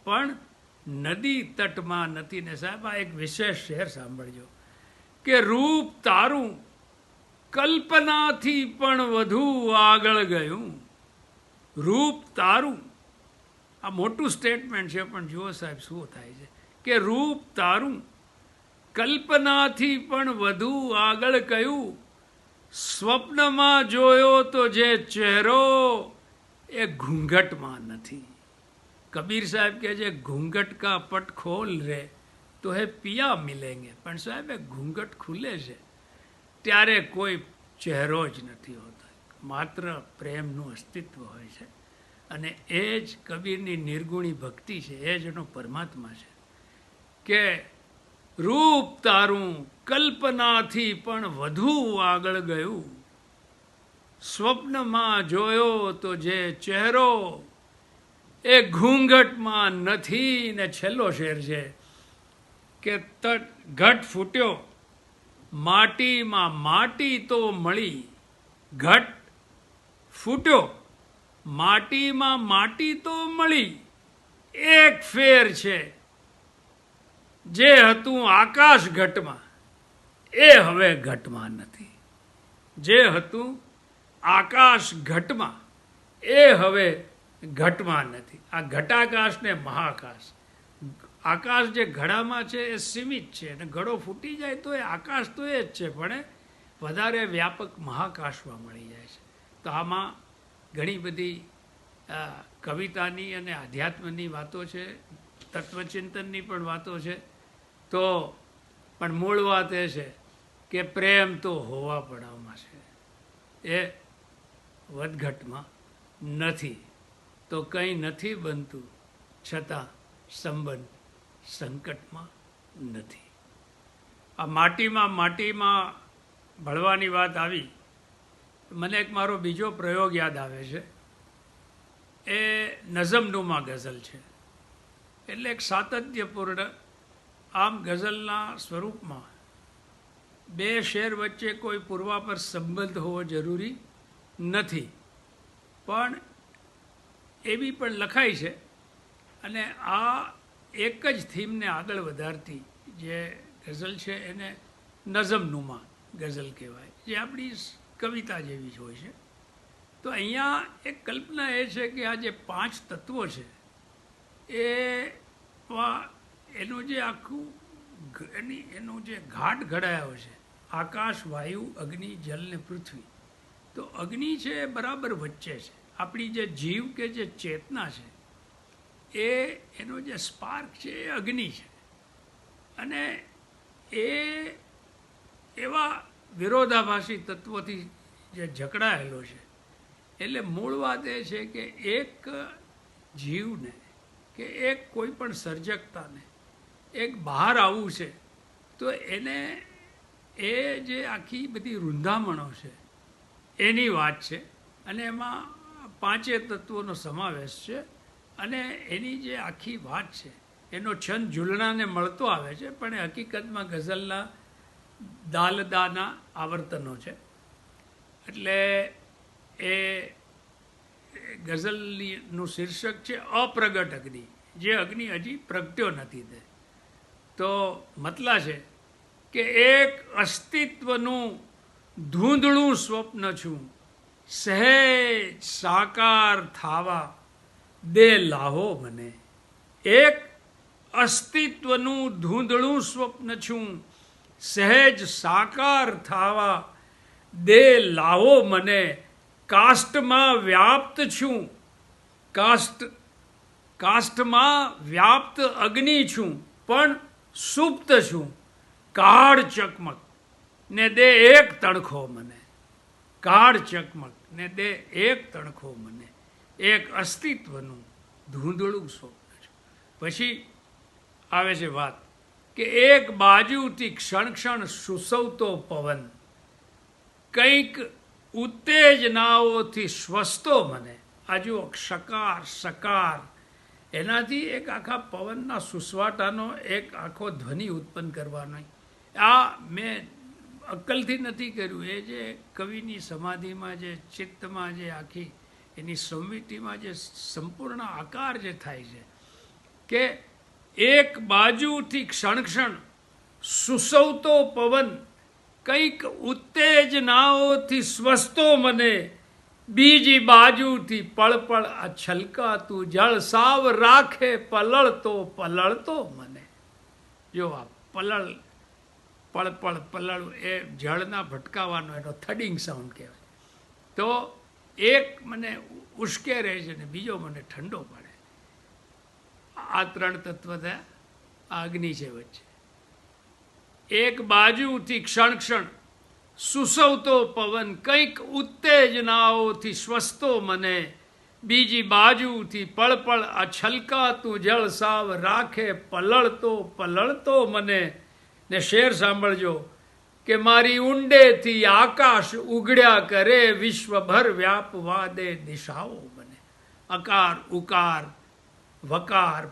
પણ નદી તટમાં નથી. ને સાહેબ આ એક વિશેષ શેર સાંભળજો કે રૂપ તારું કલ્પનાથી પણ વધુ આગળ ગયું. રૂપ તારું આ મોટું સ્ટેટમેન્ટ છે, પણ જુઓ સાહેબ શું થાય છે કે રૂપ તારું કલ્પનાથી પણ વધુ આગળ કયું, સ્વપ્નમાં જોયો તો જે ચહેરો એ ઘૂંઘટમાં નથી. કબીર સાહેબ કહે છે ઘૂંઘટ કા પટ ખોલ રે તો હે પિયા મિલેંગે. પણ સાહેબ એ ઘૂંઘટ ખુલે છે ત્યારે કોઈ ચહેરો જ નથી હોતો, માત્ર પ્રેમનું અસ્તિત્વ હોય છે. અને એ જ કબીરની નિર્ગુણી ભક્તિ છે, એ જ એનો પરમાત્મા છે કે રૂપ તારું કલ્પનાથી પણ વધુ આગળ ગયું, સ્વપ્નમાં જોયો તો જે ચહેરો એ ઘૂંઘટમાં નથી. ને છેલ્લો શેર છે કે ઘટ ફૂટ્યો માટીમાં માટી તો મળી, ઘટ ફૂટ્યો માટીમાં માટી તો મળી, એક ફેર છે જે હતું આકાશ ઘટમાં એ હવે ઘટમાં નથી. જે હતું આકાશ ઘટમાં એ હવે ઘટમાં નથી. આ ઘટાકાશ ને મહાકાશ, આકાશ જે ઘડામાં છે એ સીમિત છે અને ઘડો ફૂટી જાય તો એ આકાશ તો એ જ છે, પણ એ વધારે વ્યાપક મહાકાશમાં મળી જાય છે. તો આમાં ઘણી બધી કવિતાની અને આધ્યાત્મની વાતો છે, તત્વચિંતનની પણ વાતો છે. તો પણ મૂળ વાત એ છે કે પ્રેમ તો હોવા પડાવમાં છે, એ વધઘટમાં નથી. તો કંઈ નથી બનતું છતાં સંબંધ સંકટમાં નથી. આ માટીમાં ભળવાની વાત આવી, મને એક મારો બીજો પ્રયોગ યાદ આવે છે. એ નઝમનુમા ગઝલ છે, એટલે એક સાતત્યપૂર્ણ, આમ ગઝલના સ્વરૂપમાં બે શેર વચ્ચે કોઈ પૂર્વાપર સંબંધ હોવો જરૂરી નથી, પણ એવી પણ લખાઈ છે. અને આ એક જ થીમને આગળ વધારતી જે ગઝલ છે એને નઝમનુમા ગઝલ કહેવાય, જે આપણી કવિતા જેવી જ હોય છે. તો અહીંયા એક કલ્પના એ છે કે આ જે 5 તત્વો છે એ એનું જે આખું એનું જે ઘાટ ઘડાયો છે, આકાશ, વાયુ, અગ્નિ, જલ ને પૃથ્વી. તો અગ્નિ છે એ બરાબર વચ્ચે છે. આપણી જે જીવ કે જે ચેતના છે એનો જે સ્પાર્ક છે એ અગ્નિ છે. અને એ એવા વિરોધાભાસી તત્વોથી જે જકડાયેલો છે. એટલે મૂળ વાત એ છે કે એક જીવને કે એક કોઈ પણ સર્જકતાને એક બહાર આવવું છે તો એને એ જે આખી બધી રૂંધામણો છે એની વાત છે. અને એમાં 5 તત્વોનો સમાવેશ છે. અને એની જે આખી વાત છે એનો છંદ ઝૂલણાને મળતો આવે છે, પણ એ હકીકતમાં ગઝલના દાલદાના આવર્તનો છે. એટલે એ ગઝલનું શીર્ષક છે અપ્રગટ અગ્નિ, જે અગ્નિ હજી પ્રગટ્યો નથી. તે તો મતલા છે કે એક અસ્તિત્વનું ધૂંધળું સ્વપ્ન છું, સહેજ સાકાર થાવા દે લાહો મને. એક અસ્તિત્વનું ધૂંધળું સ્વપ્ન છું, સહેજ સાકાર થાવા દે લાહો મને. કાષ્ટમાં વ્યાપ્ત છું, કાષ્ટમાં વ્યાપ્ત અગ્નિ છું, પણ સુપ્ત છું. કાળ ચકમક ને દે એક તણખો મને, કાળ ચકમક ને દે એક તણખો મને. એક અસ્તિત્વનું ધૂંધળું સ્વપ્ન છું. પછી આવે છે વાત કે એક બાજુથી ક્ષણ ક્ષણ સુસવતો પવન, કંઈક ઉત્તેજનાઓથી સ્વસ્તો મને. આ જુઓ સકાર સકાર, એનાથી એક આખા પવનના સુસવાટાનો એક આખો ધ્વનિ ઉત્પન્ન કરવાનો. આ મેં અક્કલથી નથી કર્યું, એ જે કવિની સમાધિમાં જે ચિત્તમાં જે આખી એની સંવિતિમાં જે સંપૂર્ણ આકાર જે થાય છે કે એક બાજુથી ક્ષણ ક્ષણ સુસવતો પવન, કંઈક ઉત્તેજનાઓથી સ્વસ્તો મને. બીજી બાજુથી પળપળ આ છલકાતું જળ સાવ રાખે પલળતો મને. જો આ પળપળ પલળવું એ જળના ભટકાવાનો એનો થડિંગ સાઉન્ડ કહેવાય. તો એક મને ઉશ્કેરે છે ને બીજો મને ઠંડો પડે. આ ત્રણ તત્વ થયા, આ અગ્નિ છે વચ્ચે. એક બાજુથી ક્ષણ સુસવતો પવન કંઈક ઉત્તેજનાઓથી સ્વસ્તો મને, બીજી બાજુથી પળપળ આ છલકાતું જળ સાવ રાખે પલળતો મને. ને શેર સાંભળજો કે મારી ઊંડેથી આકાશ ઉઘડ્યા કરે, વિશ્વભર વ્યાપવા દે દિશાઓ મને. અકાર ઉકાર વકાર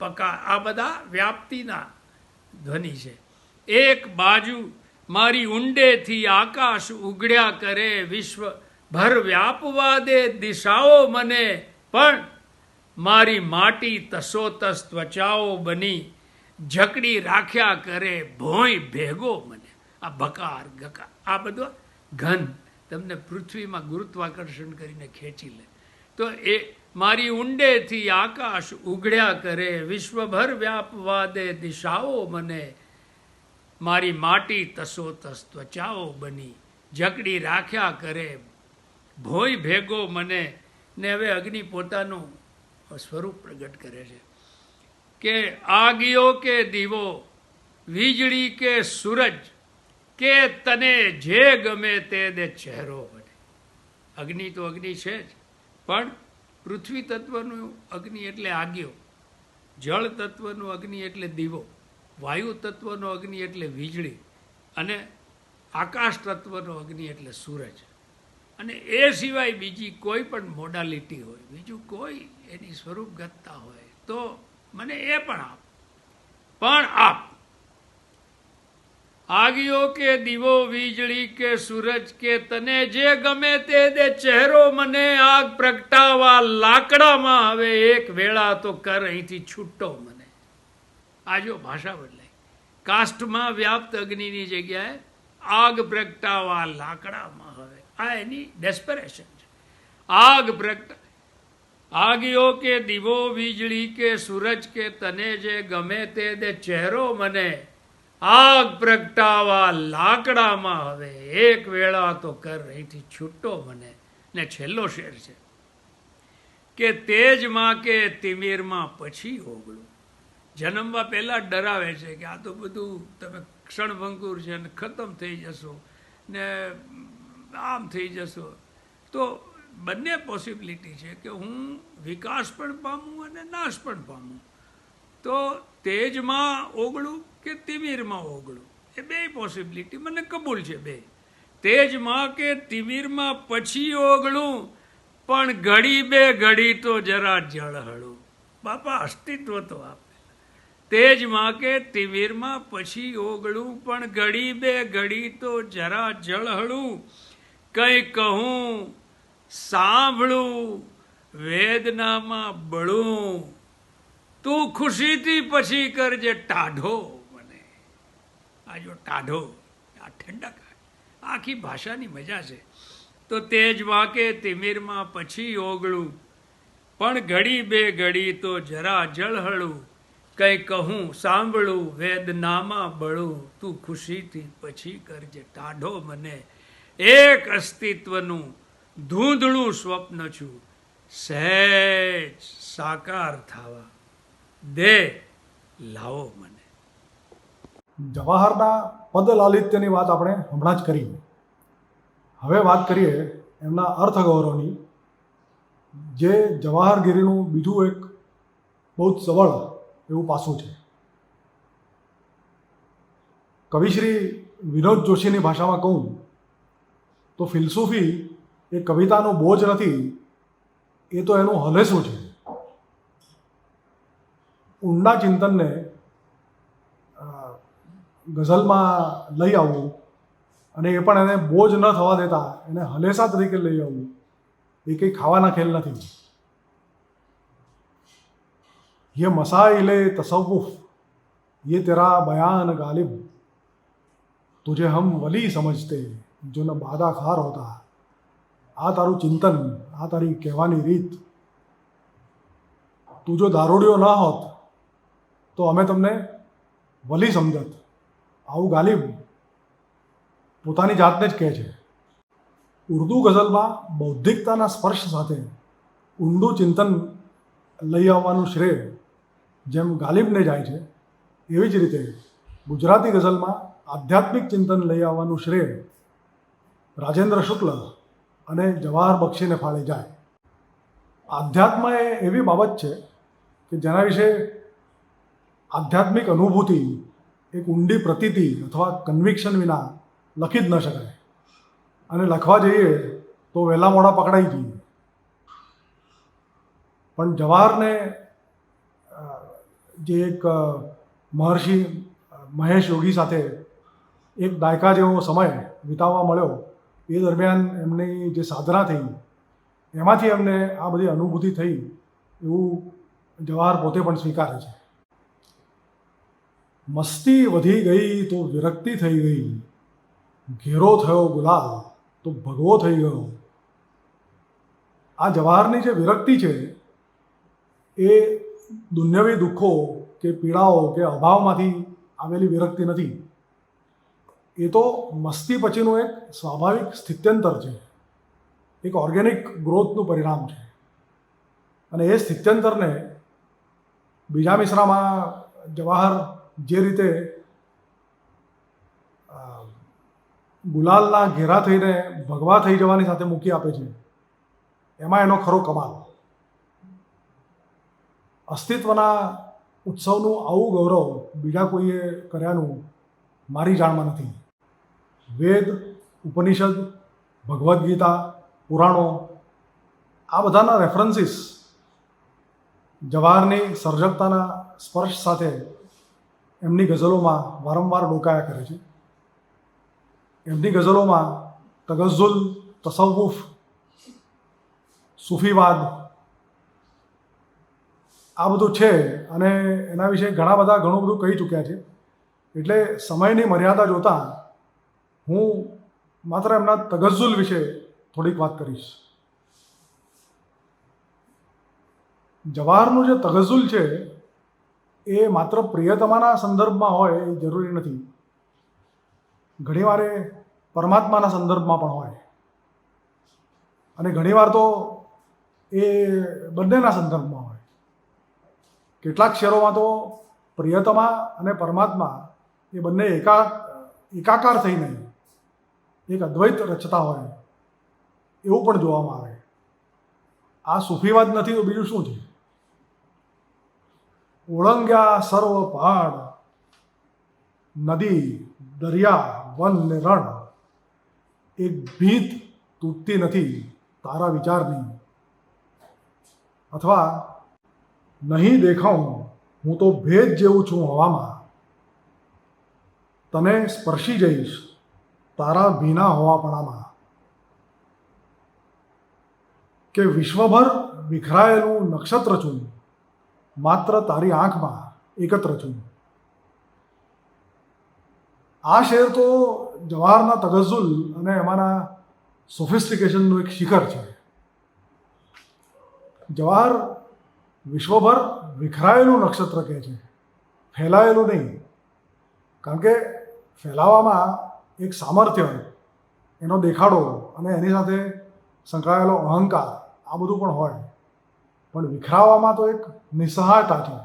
પકાર આ બધા વ્યાપ્તિના ધ્વનિ છે. એક બાજુ મારી ઊંડેથી આકાશ ઉઘડ્યા કરે, વિશ્વભર વ્યાપવા દે દિશાઓ મને, પણ મારી માટી તસોતસ ત્વચાઓ બની જકડી રાખ્યા કરે ભોંય ભેગો મને. આ બકાર ગકાર આ બધો ઘન તમને પૃથ્વીમાં ગુરુત્વાકર્ષણ કરીને ખેંચી લે. તો એ મારી ઊંડેથી આકાશ ઉઘડ્યા કરે, વિશ્વભર વ્યાપવા દે દિશાઓ મને, મારી માટી તસોતસ ત્વચાઓ બની જકડી રાખ્યા કરે ભોંય ભેગો મને. ને હવે અગ્નિ પોતાનું સ્વરૂપ પ્રગટ કરે છે કે આગિયો કે દીવો, વીજળી કે સૂરજ, કે તને જે ગમે તે દે ચહેરો બને. અગ્નિ તો અગ્નિ છે જ, પણ પૃથ્વી તત્વનું અગ્નિ એટલે આગિયો, જળ તત્વનું અગ્નિ એટલે દીવો, વાયુ તત્વનો અગ્નિ એટલે વીજળી, અને આકાશ તત્વનો અગ્નિ એટલે સૂરજ. અને એ સિવાય બીજી કોઈ પણ મોડાલિટી હોય, બીજું કોઈ એની સ્વરૂપગતતા હોય તો મને એ પણ આપ. પણ આપ આગિયો કે દીવો, વીજળી કે સૂરજ, કે તને જે ગમે તે દે ચહેરો મને, આગ પ્રગટાવા લાકડામાં હવે એક વેળા તો કર અહીંથી છૂટો મને. આ જો ભાષા બદલાય. કાષ્ઠમાં વ્યાપ્ત અગ્નિની જગ્યાએ આગ પ્રગટાવા લાકડામાં હવે. આ એની ડેસ્પરેશન છે. આગ પ્રગટા આગિયો કે દીવો, વીજળી કે સૂરજ, કે તને જે ગમે તે દે ચહેરો મને, આગ પ્રગટાવા લાકડામાં હવે એક વેળા તો કર અહીંથી છૂટો મને. ને છેલ્લો શેર છે કે તેજમાં કે તિમિરમાં પછી ઓગળું. જન્મવા પહેલા ડરાવે છે કે આ તો બધું તમે ક્ષણભંગુર છે ને ખતમ થઈ જશો ને આમ થઈ જશો. તો બંને પોસિબિલિટી છે કે હું વિકાસ પણ પામું અને નાશ પણ પામું. તો તેજમાં ઓગળું કે તિમિરમાં ઓગળું, એ બે પોસિબિલિટી મને કબૂલ છે. બે તેજમાં કે તિમિરમાં પછી ઓગળું, પણ ઘડી બે ઘડી તો જરા જળહળું. બાપા અસ્તિત્વ તો આપે. તેજમાં કે તિમિરમાં પછી ઓગળું, પણ ઘડી બે ઘડી તો જરા જળહળું. કંઈ કહું સાંભળું વેદનામાં બળું, તું ખુશીથી પછી કરજે ટાઢો મને. આ જો ટાઢો, આ ઠંડક, આખી ભાષાની મજા છે. તો તેજમાં કે તિમિરમાં પછી ઓગળું, પણ ઘડી બે ઘડી તો જરા જળહળું. કંઈ કહું સાંભળું વેદનામાં બળું, તું ખુશીથી પછી કરજે ટાઢો મને. એક અસ્તિત્વનું ધૂંધળું સ્વપ્ન છું, સહેજ સાકાર થવા દે લાવો મને. જવાહરના પદ લાલિત્યની વાત આપણે હમણાં જ કરી. હવે વાત કરીએ એમના અર્થગૌરવની, જે જવાહરગીરીનું બીજું એક બહુ જ સબળ એવું પાસું છે. કવિશ્રી વિનોદ જોશીની ભાષામાં કહું તો ફિલસૂફી એ કવિતાનો બોજ નથી, એ તો એનું હલેસું છે. ઊંડા ચિંતનને ગઝલમાં લઈ આવવું અને એ પણ એને બોજ ન થવા દેતા એને હલેસા તરીકે લઈ આવવું, એ કંઈ ખાવાના ખેલ નથી. ये मसाइल तसव्वुफ ये तेरा बयान गालिब, तुझे हम वली समझते जो न बादा खार होता, આ તારું ચિંતન, આ તારી કહેવાની રીત, તું જો દારૂડિયો ન હોત તો અમે તમને વલી સમજત. આવું ગાલિબ પોતાની જાતને જ કહે છે. ઉર્દુ ગઝલમાં બૌદ્ધિકતાના સ્પર્શ સાથે ઊંડું ચિંતન લઈ આવવાનું શ્રેય જેમ ગાલિબને જાય છે, એવી જ રીતે ગુજરાતી ગઝલમાં આધ્યાત્મિક ચિંતન લઈ આવવાનું શ્રેય રાજેન્દ્ર શુક્લ અને જવાહર બક્ષીને ફાળે જાય. આધ્યાત્મ એ એવી બાબત છે કે જેના વિશે આધ્યાત્મિક અનુભૂતિ, એક ઊંડી પ્રતીતિ અથવા કન્વિક્શન વિના લખી જ ન શકાય, અને લખવા જઈએ તો વહેલા મોડા પકડાઈ જઈએ. પણ જવાહરને જે એક મહર્ષિ મહેશ યોગી સાથે એક દાયકા જેવો સમય વિતાવવા મળ્યો, એ દરમિયાન એમની જે સાધના થઈ એમાંથી એમને આ બધી અનુભૂતિ થઈ એવું જવાહર પોતે પણ સ્વીકારે છે. મસ્તી વધી ગઈ તો વિરક્તિ થઈ ગઈ, ઘેરો થયો ગુલાલ તો ભગવો થઈ ગયો. આ જવાહરની જે વિરક્તિ છે એ દુન્યવી દુઃખો કે પીડાઓ કે અભાવમાંથી આવેલી વિરક્તિ નથી. એ તો મસ્તી પછીનું એક સ્વાભાવિક સ્થિત્યંતર છે, એક ઓર્ગેનિક ગ્રોથનું પરિણામ છે. અને એ સ્થિત્યંતરને બીજા મિશ્રામાં જવાહર જે રીતે ગુલાલના ઘેરા થઈને ભગવા થઈ જવાની સાથે મૂકી આપે છે, એમાં એનો ખરો કમાલ. અસ્તિત્વના ઉત્સવનું આવું ગૌરવ બીજા કોઈએ કર્યાનું મારી જાણમાં નથી. વેદ, ઉપનિષદ, ભગવદ્ ગીતા, પુરાણો, આ બધાના રેફરન્સીસ જવાહરની સર્જકતાના સ્પર્શ સાથે એમની ગઝલોમાં વારંવાર ડોકાયા કરે છે. એમની ગઝલોમાં તગઝુલ, તસવ્વુફ, સૂફીવાદ આ બધું છે, અને એના વિશે ઘણું બધું કહી ચૂક્યા છે. એટલે સમયની મર્યાદા જોતાં હું માત્ર એમના તગઝુલ વિશે થોડીક વાત કરીશ. જવાહરનું જે તગઝુલ છે એ માત્ર પ્રિયતમાના સંદર્ભમાં હોય એ જરૂરી નથી. ઘણીવાર એ પરમાત્માના સંદર્ભમાં પણ હોય, અને ઘણીવાર તો એ બંનેના સંદર્ભમાં હોય. કેટલાક શેરોમાં તો પ્રિયતમા અને પરમાત્મા એ બંને એકાકાર થઈને એક અદ્વૈત રચતા હોય એવું પણ જોવામાં આવે. આ સૂફીવાદ નથી તો બીજું શું છે? ઓળંગ્યા સર્વ પહાડ, નદી, દરિયા, વન ને રણ, એક ભીત તૂટતી નથી તારા વિચારની. અથવા નહીં દેખાઉં હું તો ભેજ જેવું છું હવામાં, તને સ્પર્શી જઈશ તારા ભીના હોવાપણામાં. કે વિશ્વભર વિખરાયેલું નક્ષત્ર છું, માત્ર તારી આંખમાં એકત્ર છું. આ શેર તો જવાહરના તગઝુલ અને એમાંના સોફિસ્ટિકેશનનું એક શિખર છે. જવાહર વિશ્વભર વિખરાયેલું નક્ષત્ર કહે છે, ફેલાયેલું નહીં. કારણ કે ફેલાવામાં એક સામર્થ્ય, એનો દેખાડો અને એની સાથે સંકળાયેલો અહંકાર આ બધું પણ હોય, પણ વિખરાવામાં તો એક નિસ્સહાયતા છે,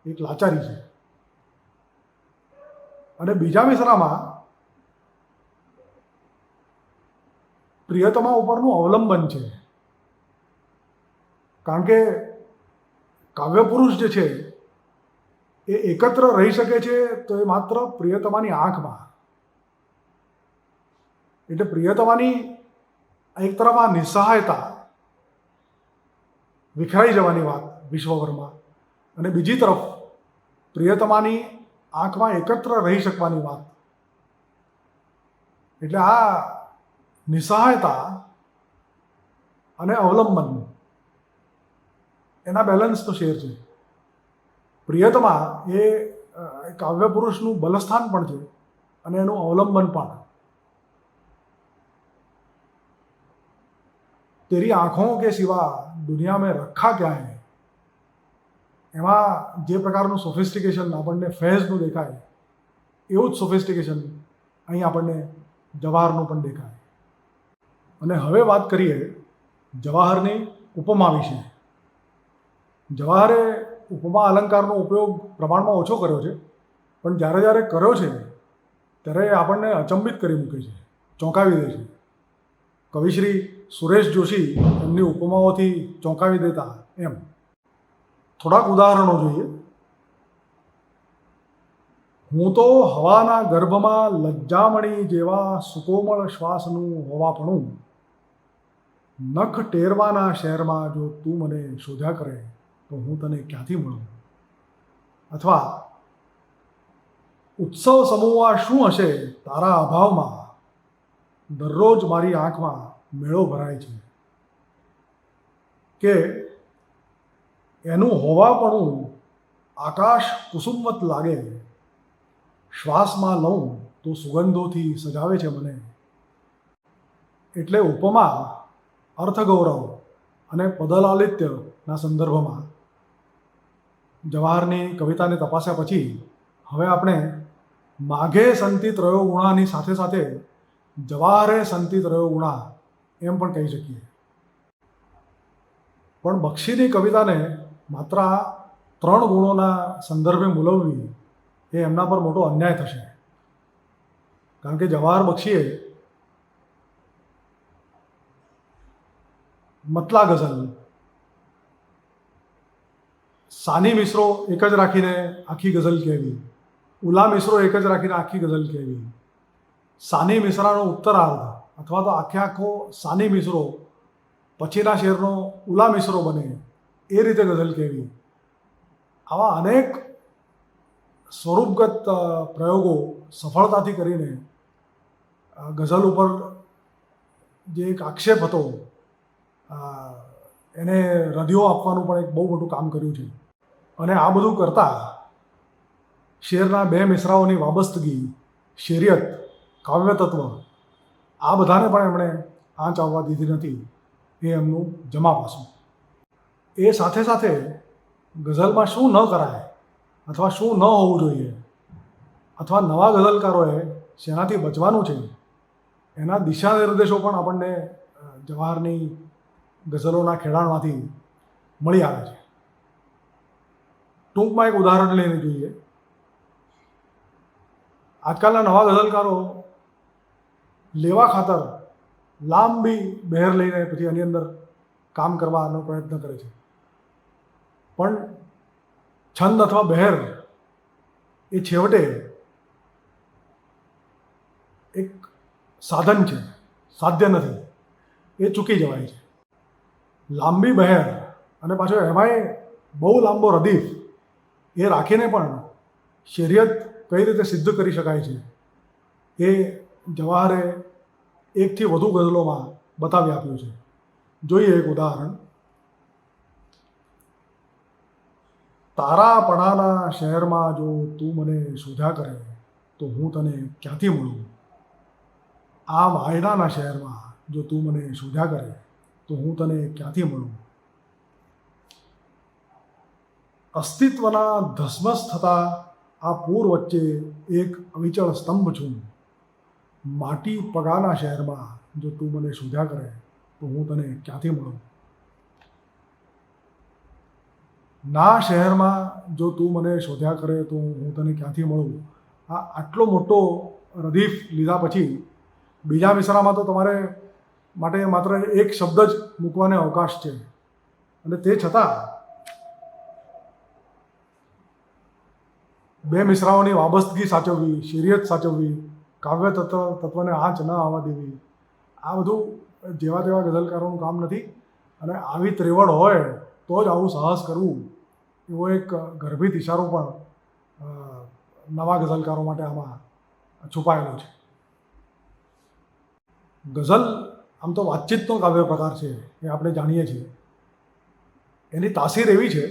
એક લાચારી છે. અને બીજા મિશ્રામાં પ્રિયતમા ઉપરનું અવલંબન છે. કારણ કે કાવ્ય પુરુષ જે છે એ એકત્ર રહી શકે છે તો એ માત્ર પ્રિયતમાની આંખમાં. એટલે પ્રિયતમાની એક તરફ આ નિસ્સહાયતા, વિખરાઈ જવાની વાત વિશ્વભરમાં, અને બીજી તરફ પ્રિયતમાની આંખમાં એકત્ર રહી શકવાની વાત. એટલે આ નિસ્સહાયતા અને અવલંબન એના બેલેન્સનો શેર છે. પ્રિયતમા એ કાવ્ય પુરુષનું બલસ્થાન પણ છે અને એનું અવલંબન પણ. તેરી આંખોं કે સિવા દુનિયા મેં રખા ક્યાં હે, એમાં જે પ્રકારનું સોફિસ્ટિકેશન આપણને ફેઝનું દેખાય એવું જ સોફિસ્ટિકેશન અહીં આપણને જવાહરનું પણ દેખાય. અને હવે વાત કરીએ જવાહરની ઉપમા વિશે. જવાહરે ઉપમા અલંકારનો ઉપયોગ પ્રમાણમાં ઓછો કર્યો છે, પણ જ્યારે જ્યારે કર્યો છે ત્યારે એ આપણને અચંબિત કરી મૂકે છે, ચોંકાવી દે છે. કવિશ્રી સુરેશ જોશી એમની ઉપમાઓથી ચોંકાવી દેતા એમ. થોડાક ઉદાહરણો જોઈએ. હું તો હવાના ગર્ભમાં લજ્જામણી જેવા સુકોમળ શ્વાસનું હોવાપણું નખ ટેરવાના શહેરમાં જો તું મને શોધ્યા કરે તો હું તને ક્યાંથી મળું. અથવા ઉત્સવ સમૂહ શું હશે તારા અભાવમાં, દરરોજ મારી આંખમાં મેળો ભરાય છે. કે એનું હોવાપણું આકાશ કુસુમવત લાગે, શ્વાસમાં લઉં તો સુગંધોથી સજાવે છે મને. એટલે ઉપમા અર્થગૌરવ અને પદલાલિત્યના સંદર્ભમાં જવાહરની કવિતાને તપાસ્યા પછી હવે આપણે માઘે સંતિ ત્રયો ગુણાની સાથે સાથે જવાહરે સંતિ ત્રયો ગુણા એમ પણ કહી શકીએ. પણ બક્ષીની કવિતાને માત્ર આ 3 ગુણોના સંદર્ભે મૂલવવી એ એમના પર મોટો અન્યાય થશે. કારણ કે જવાહર બક્ષીએ મતલા ગઝલ, સાની મિશ્રો એક જ રાખીને આખી ગઝલ કહેવી, ઉલા મિશ્રો એક જ રાખીને આખી ગઝલ કહેવી, સાની મિશ્રાનો ઉત્તરાર્ધ અથવા તો આખો સાની મિશ્રો પછીના શેરનો ઉલા મિશ્રો બને એ રીતે ગઝલ કહેવી. આવા અનેક સ્વરૂપગત પ્રયોગો સફળતાથી કરીને ગઝલ ઉપર જે એક આક્ષેપ હતો એને રદિયો આપવાનું પણ એક બહુ મોટું કામ કર્યું છે. અને આ બધું કરતાં શેરના 2 મિસરાઓની વાબસ્તગી, શેરિયત, કાવ્ય તત્વ આ બધાને પણ એમણે આંચ આવવા દીધી નથી. એ એમનું જમા પાસું. એ સાથે સાથે ગઝલમાં શું ન કરાય અથવા શું ન હોવું જોઈએ અથવા નવા ગઝલકારોએ શેનાથી બચવાનું છે એના દિશા નિર્દેશો પણ આપણને જવાહરની ગઝલોના ખેડાણમાંથી મળી આવે છે. ટૂંકમાં એક ઉદાહરણ લઈને જોઈએ. આજકાલના નવા ગઝલકારો લેવા ખાતર લાંબી બહેર લઈને પછી એની અંદર કામ કરવાનો પ્રયત્ન કરે છે. પણ છંદ અથવા બહેર એ છેવટે એક સાધન છે, સાધ્ય નથી. એ ચૂકી જવાય છે. લાંબી બહેર અને પાછો એમાંય બહુ લાંબો રદીફ એ રાખીને પણ શેરિયત કઈ રીતે સિદ્ધ કરી શકાય છે એ જવાહરે એકથી વધુ ગઝલોમાં બતાવી આપ્યું છે. જોઈએ એક ઉદાહરણ. તારાપણાના શહેરમાં જો તું મને શોધ્યા કરે તો હું તને ક્યાંથી મળું. આ વાયડાના શહેરમાં જો તું મને શોધ્યા કરે તો હું તને ક્યાંથી મળું. અસ્તિત્વના ધસમસ થતા આ પૂર વચ્ચે એક અવિચળ સ્તંભ છું. માટી પગાના શહેરમાં જો તું મને શોધ્યા કરે તો હું તને ક્યાંથી મળું. ના શહેરમાં જો તું મને શોધ્યા કરે તો હું તને ક્યાંથી મળું. આ આટલો મોટો રદીફ લીધા પછી બીજા મિસરામાં તો તમારે માટે માત્ર એક શબ્દ જ મૂકવાને અવકાશ છે. અને તે છતાં 2 મિસરાઓની વાબસ્તગી સાચવવી, શેરિયત સાચવવી, કાવ્ય તત્વને આંચ ન આવવા દેવી, આ બધું જેવા તેવા ગઝલકારોનું કામ નથી. અને આવી ત્રેવડ હોય તો જ આવું સાહસ કરવું એવો એક ગર્ભિત ઇશારો પણ નવા ગઝલકારો માટે આમાં છુપાયેલો છે. ગઝલ આમ તો વાતચીતનો કાવ્ય પ્રકાર છે એ આપણે જાણીએ છીએ. એની તાસીર એવી છે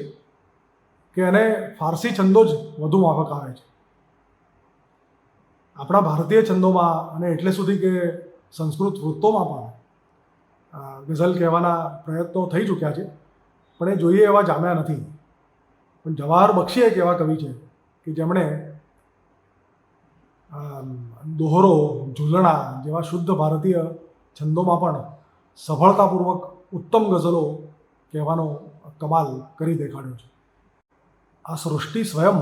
કે એને ફારસી છંદો જ વધુ માફક આવે છે. આપણા ભારતીય છંદોમાં અને એટલે સુધી કે સંસ્કૃત વૃત્તોમાં પણ ગઝલ કહેવાના પ્રયત્નો થઈ ચૂક્યા છે, પણ એ જોઈએ એવા જામ્યા નથી. પણ જવાહર બક્ષી એક એવા કવિ છે કે જેમણે દોહરો, ઝૂલણા જેવા શુદ્ધ ભારતીય છંદોમાં પણ સફળતાપૂર્વક ઉત્તમ ગઝલો કહેવાનો કમાલ કરી દેખાડ્યો છે. આ સૃષ્ટિ સ્વયં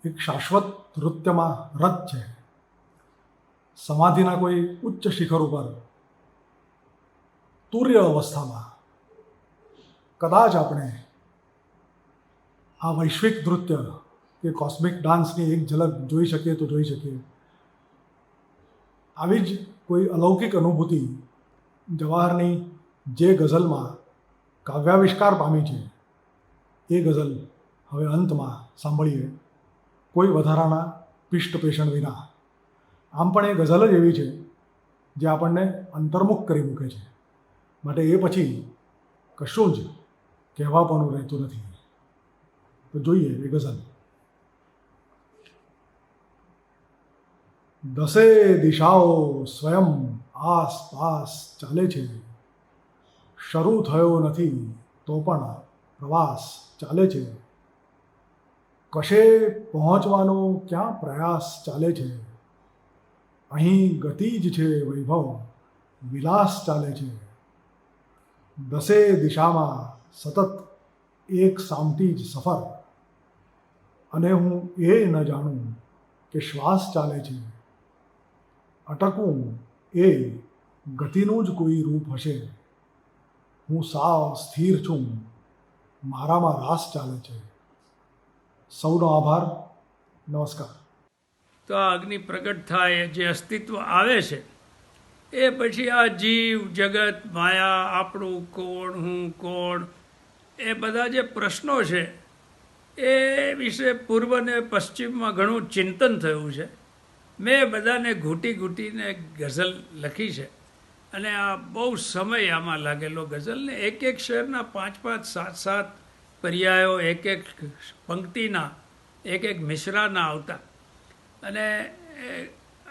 એક શાશ્વત નૃત્યમાં રત છે. સમાધિના કોઈ ઉચ્ચ શિખર ઉપર તુર્ય અવસ્થામાં કદાચ આપણે આ વૈશ્વિક નૃત્ય કે કોસ્મિક ડાન્સની એક ઝલક જોઈ શકીએ તો જોઈ શકીએ. આવી જ કોઈ અલૌકિક અનુભૂતિ જવાહરની જે ગઝલમાં કાવ્યાવિષ્કાર પામી છે એ ગઝલ હવે અંતમાં સાંભળીએ કોઈ વધારાના પિષ્ટ પેષણ વિના. આમ પણ એ ગઝલ જ એવી છે જે આપણને અંતર્મુખ કરી મૂકે છે, માટે એ પછી કશું જ કહેવાપણું રહેતું નથી. તો જોઈએ એ ગઝલ. દસે દિશાઓ સ્વયં આસપાસ ચાલે છે, શરૂ થયો નથી તો પણ પ્રવાસ ચાલે છે. કશે પહોંચવાનો ક્યાં પ્રયાસ ચાલે છે, અહીં ગતિ જ છે વૈભવ વિલાસ ચાલે છે. દસે દિશામાં સતત એક સામટી જ સફર, અને હું એ ન જાણું કે શ્વાસ ચાલે છે. અટકવું એ ગતિનું જ કોઈ રૂપ હશે, હું સાવ સ્થિર છું મારામાં રાસ ચાલે છે. સૌનો આભાર. નમસ્કાર. તો આ અગ્નિ પ્રગટ થાય, જે અસ્તિત્વ આવે છે એ પછી આ જીવ જગત માયા, આપણું કોણ, હું કોણ, એ બધા જે પ્રશ્નો છે એ વિશે પૂર્વ ને પશ્ચિમમાં ઘણું ચિંતન થયું છે. મેં બધાને ઘૂંટી ઘૂંટીને ગઝલ લખી છે, અને આ બહુ સમય આમાં લાગેલો ગઝલને. એક એક શેરના 5-5, 7-7 પર્યાયો, એક એક પંક્તિના, એક એક મિશ્રાના આવતા,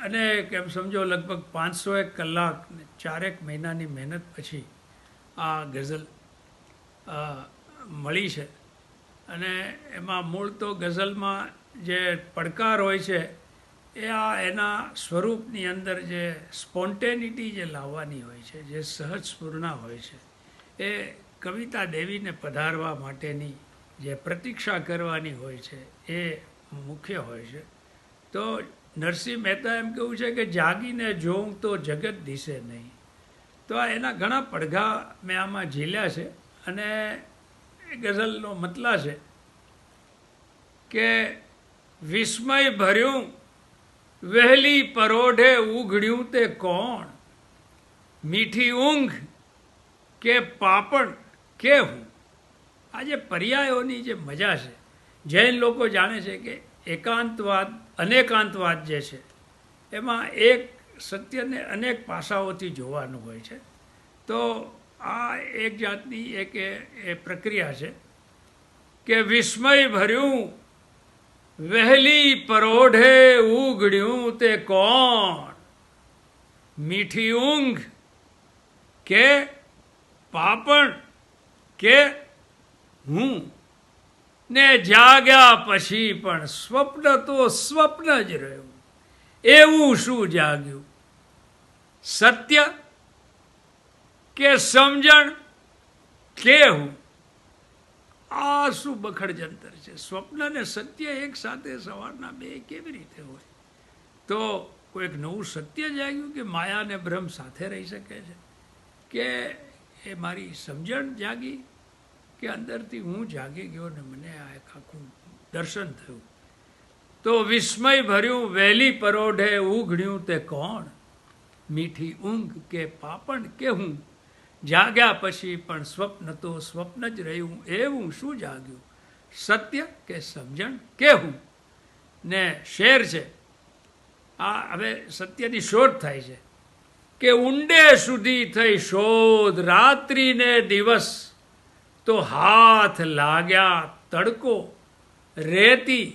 અને કેમ સમજો લગભગ 501 કલાક 4 મહિનાની મહેનત પછી આ ગઝલ મળી છે. અને એમાં મૂળ તો ગઝલમાં જે પડકાર હોય છે એ આ એના સ્વરૂપની અંદર જે સ્પોન્ટેનિટી જે લાવવાની હોય છે, જે સહજ સ્ફૂર્ણા હોય છે, એ કવિતા દેવીને પધારવા માટેની જે પ્રતીક્ષા કરવાની હોય છે એ મુખ્ય હોય છે. તો નરસિંહ મહેતા એમ કેવું છે કે જાગીને જોઉં તો જગત દિશે નહીં. તો આ એના ઘણા પડઘા મેં આમાં ઝીલ્યા છે, અને એ ગઝલનો મતલબ છે કે વિસ્મય ભર્યું વહેલી પરોઢે ઉઘડ્યું તે કોણ, મીઠી ઊંઘ કે પાપણ કે હું. આ જે પર્યાયોની જે મજા છે, જૈન લોકો જાણે છે કે એકાંતવાદ અનેકાંતવાદ જે છે એમાં એક સત્યને અનેક પાસાઓથી જોવાનું હોય છે. તો આ એક જાતની એક એ પ્રક્રિયા છે કે વિસ્મય ભર્યું વહેલી પરોઢે ઉઘડ્યું તે કોણ, મીઠી ઊંઘ કે પાપણ કે હું. ને જાગ્યા પછી પણ સ્વપ્ન તો સ્વપ્ન જ રહ્યું, એવું શું જાગ્યું, સત્ય કે સમજણ કે હું. આ શું બખડ જંતર છે. સ્વપ્ન ને સત્ય એક સાથે સવારના બે કેવી રીતે હોય? તો કોઈક નવું સત્ય જાગ્યું કે માયા ને બ્રહ્મ સાથે રહી શકે છે, કે એ મારી સમજણ જાગી, કે અંદરથી હું જાગી ગયો ને મને આ એક આખું દર્શન થયું. તો વિસ્મય ભર્યું વહેલી પરોઢે ઉઘડ્યું તે કોણ, મીઠી ઊંઘ કે પાપણ કે હું. જાગ્યા પછી પણ સ્વપ્ન તો સ્વપ્ન જ રહ્યું, એવું શું જાગ્યું, સત્ય કે સમજણ કે હું. ને શેર છે આ, હવે સત્યની શોધ થાય છે કે ઊંડે સુધી થઈ શોધ, રાત્રિ ને દિવસ તો હાથ લાગ્યા તડકો, રેતી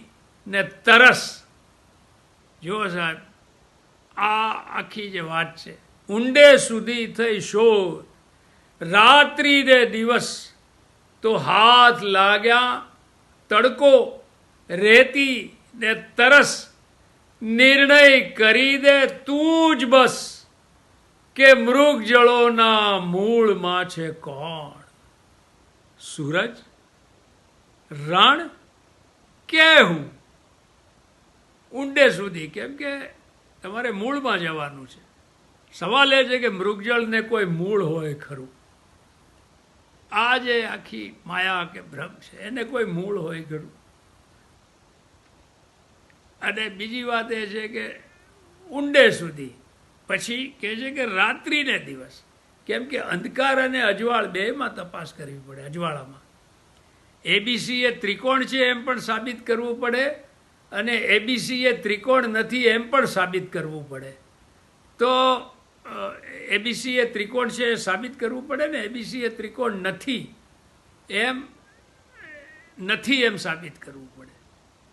ને તરસ. જુઓ સાહેબ, આ આખી જે વાત છે ઊંડે સુધી થઈ શોધ, રાત્રિ ને દિવસ તો હાથ લાગ્યા તડકો, રેતી ને તરસ, નિર્ણય કરી દે તું જ બસ, કે મૃગ જળોના મૂળમાં છે કોણ? સૂરજ, રણ કે હું? ઊંડે સુધી, કેમ કે તમારે મૂળમાં જવાનું છે. સવાલ એ છે કે મૃગજળને કોઈ મૂળ હોય ખરું? આ જે આખી માયા કે ભ્રમ છે એને કોઈ મૂળ હોય ખરું? અને બીજી વાત એ છે કે ઊંડે સુધી, પછી કહે છે કે રાત્રિ ને દિવસ, કેમ કે અંધકાર અને અજવાળ બેમાં તપાસ કરવી પડે. અજવાળામાં એબીસી એ ત્રિકોણ છે એમ પણ સાબિત કરવું પડે, અને એબીસી એ ત્રિકોણ નથી એમ પણ સાબિત કરવું પડે. તો એબીસી એ ત્રિકોણ છે એ સાબિત કરવું પડે ને, એબીસી એ ત્રિકોણ નથી એમ સાબિત કરવું પડે.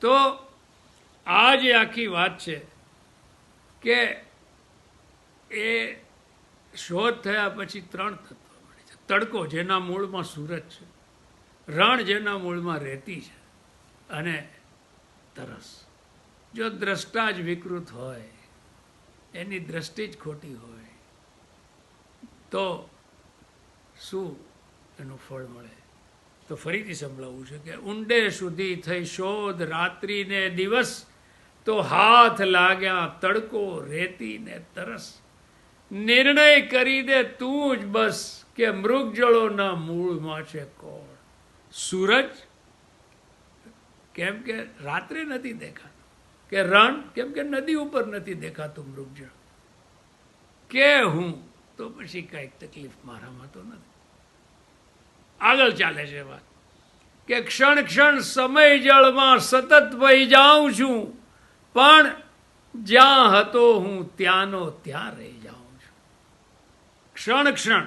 તો આ જે આખી વાત છે કે એ શોધ થયા પછી ત્રણ તત્વ મળે છે. તડકો, જેના મૂળમાં સૂરજ છે, રણ, જેના મૂળમાં રેતી છે, અને તરસ. જો દ્રષ્ટા જ વિકૃત હોય, એની દ્રષ્ટિ જ ખોટી હોય, તો શું એનું ફળ મળે? તો ફરીથી સંભળાવવું છે કે ઊંડે સુધી થઈ શોધ, રાત્રિ ને દિવસ તો હાથ લાગ્યા તડકો, રેતી ને તરસ, નિર્ણય કરી દે તું જ બસ, કે મૃગજળોના મૂળમાં છે કોણ? સૂરજ, કેમ કે રાત્રે નથી દેખાતું, કે રણ, કેમ કે નદી ઉપર નથી દેખાતું મૃગજળ, કે હું? તો પછી કાંઈક તકલીફ મારામાં તો નથી. આગળ ચાલે છે વાત કે ક્ષણ ક્ષણ સમય જળમાં સતત વહી જાઉં છું, પણ જ્યાં હતો હું ત્યાંનો ત્યાં રહી જાઉં છું. ક્ષણ ક્ષણ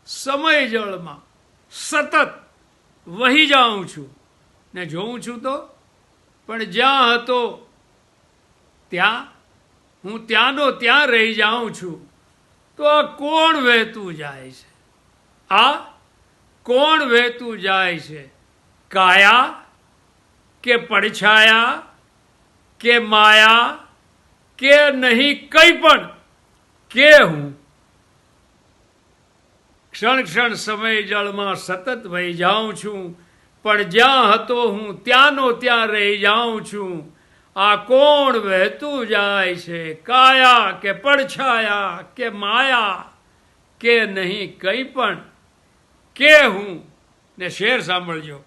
સમય જળમાં સતત વહી જાઉં છું ને જોઉં છું તો, પણ જ્યાં હતો ત્યાં હું ત્યાંનો ત્યાં રહી જાઉં છું. તો આ કોણ વહેતું જાય છે? આ કોણ વહેતું જાય છે? કાયા કે પડછાયા કે માયા કે નહીં કંઈ પણ, કે હું? ક્ષણ ક્ષણ સમય જળમાં સતત વહી જાઉં છું, પણ જ્યાં હતો હું ત્યાંનો ત્યાં રહી જાઉં છું. આ કોણ વહેતું જાય છે? કાયા કે પડછાયા કે માયા કે નહીં કંઈ પણ, કે હું? ને શેર સાંભળજો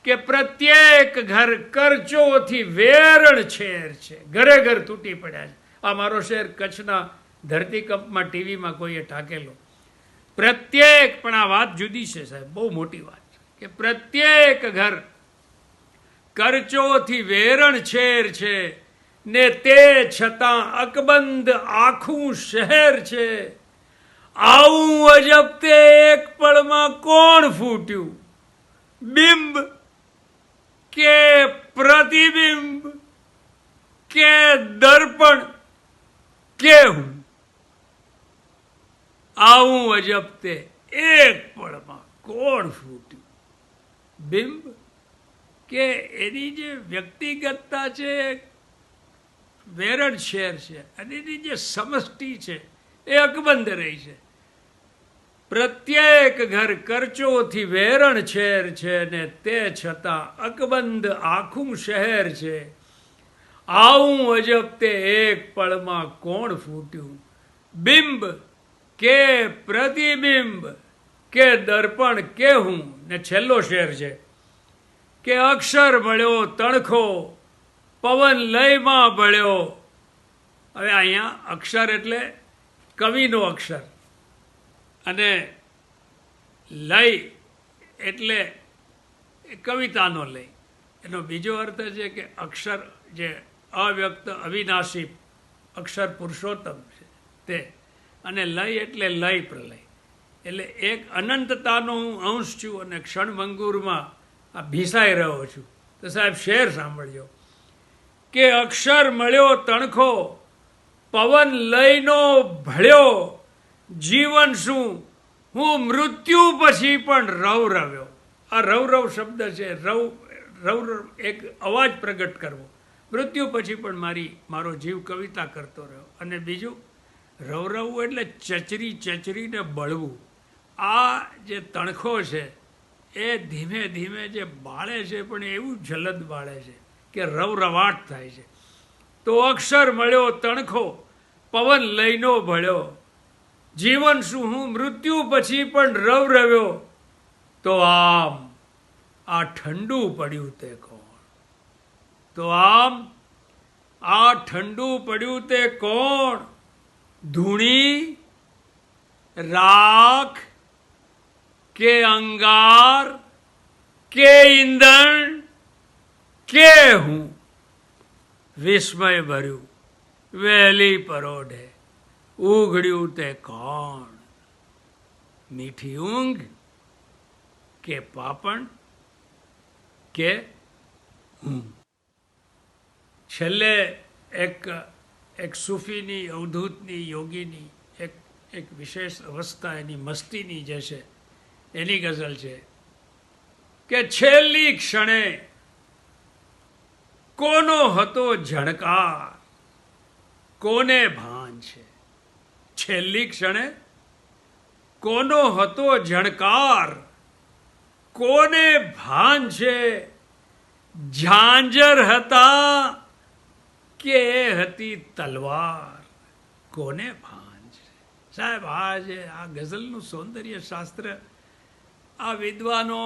કે પ્રત્યેક ઘર કરચોથી વેરણ છેર છે. ઘરે ઘર તૂટી પડ્યા છે. આ મારો શેર કચ્છના ધરતીકંપમાં ટીવીમાં કોઈએ ટાંકેલો. પ્રત્યેક, પણ આ વાત જુદી છે સાહેબ, બહુ મોટી વાત છે કે પ્રત્યેક ઘર કરચોથી વેરણ છેર છે, ને તે છતાં અકબંધ આખું શહેર છે. આવું અજબ તે એક પળમાં કોણ ફૂટ્યું? બિંબ કે પ્રતિબિંબ કે દર્પણ કે હું? આવું અજબ તે એક પળમાં કોણ ફૂટ્યું? બિંબ કે એની જે વ્યક્તિગતતા છે વેરણ શેર છે, અને એની જે સમષ્ટિ છે એ અકબંધ રહી છે. પ્રત્યેક ઘર કરચોથી વેરણ છેર છે, ને તે છતાં અકબંધ આખું શહેર છે. આવું અજબ તે એક પળમાં કોણ ફૂટ્યું? બિંબ કે પ્રતિબિંબ કે દર્પણ કે હું? ને છેલ્લો શેર છે કે અક્ષર મળ્યો તણખો, પવન લયમાં ભળ્યો. હવે અહીંયા અક્ષર એટલે કવિનો અક્ષર, અને લય એટલે કવિતાનો લય. એનો બીજો અર્થ છે કે અક્ષર જે અવ્યક્ત અવિનાશી અક્ષર પુરુષોત્તમ છે તે, અને લય એટલે લય પ્રલય. એટલે એક અનંતતાનો હું અંશ છું અને ક્ષણભંગુરમાં આ ભીસાઈ રહ્યો છું. તો સાહેબ શેર સાંભળજો કે અક્ષર મળ્યો તણખો, પવન લયનો ભળ્યો, જીવન શું, હું મૃત્યુ પછી પણ રવરવ્યો. આ રવરવ શબ્દ છે. રવ એક અવાજ પ્રગટ કરવો. મૃત્યુ પછી પણ મારો જીવ કવિતા કરતો રહ્યો. અને બીજું રવરવવું એટલે ચચરીને બળવું. આ જે તણખો છે એ ધીમે ધીમે જે બાળે છે પણ એવું જલદ બાળે છે કે રવરવાટ થાય છે. તો અક્ષર મળ્યો તણખો, પવન લઈનો ભળ્યો. જીવન શું, હું મૃત્યુ પછી પણ રવરવ્યો. તો આમ આ ઠંડુ પડ્યું તે કોણ? તો આમ આ ઠંડુ પડ્યું તે કોણ? ધૂણી, રાખ કે અંગાર કે ઈંધણ કે હું? વિસ્મય ભર્યું વહેલી પરોઢે ઉઘડ્યું તે કોણ? મીઠી ઊંઘ કે પાપણ કે હું? છેલ્લે એક સૂફીની, અવધૂતની, યોગીની એક વિશેષ અવસ્થા, એની મસ્તીની જે છે એની ગઝલ છે કે છેલ્લી ક્ષણે કોનો હતો ઝણકાર, કોને ભાન છે? છેલ્લી ક્ષણે કોનો હતો ઝણકાર, કોને ભાન છે? ઝાંઝર હતા કે હતી તલવાર, કોને ભાન છે? સાહેબ, આ ગઝલનું સૌંદર્ય શાસ્ત્ર આ વિદ્વાનો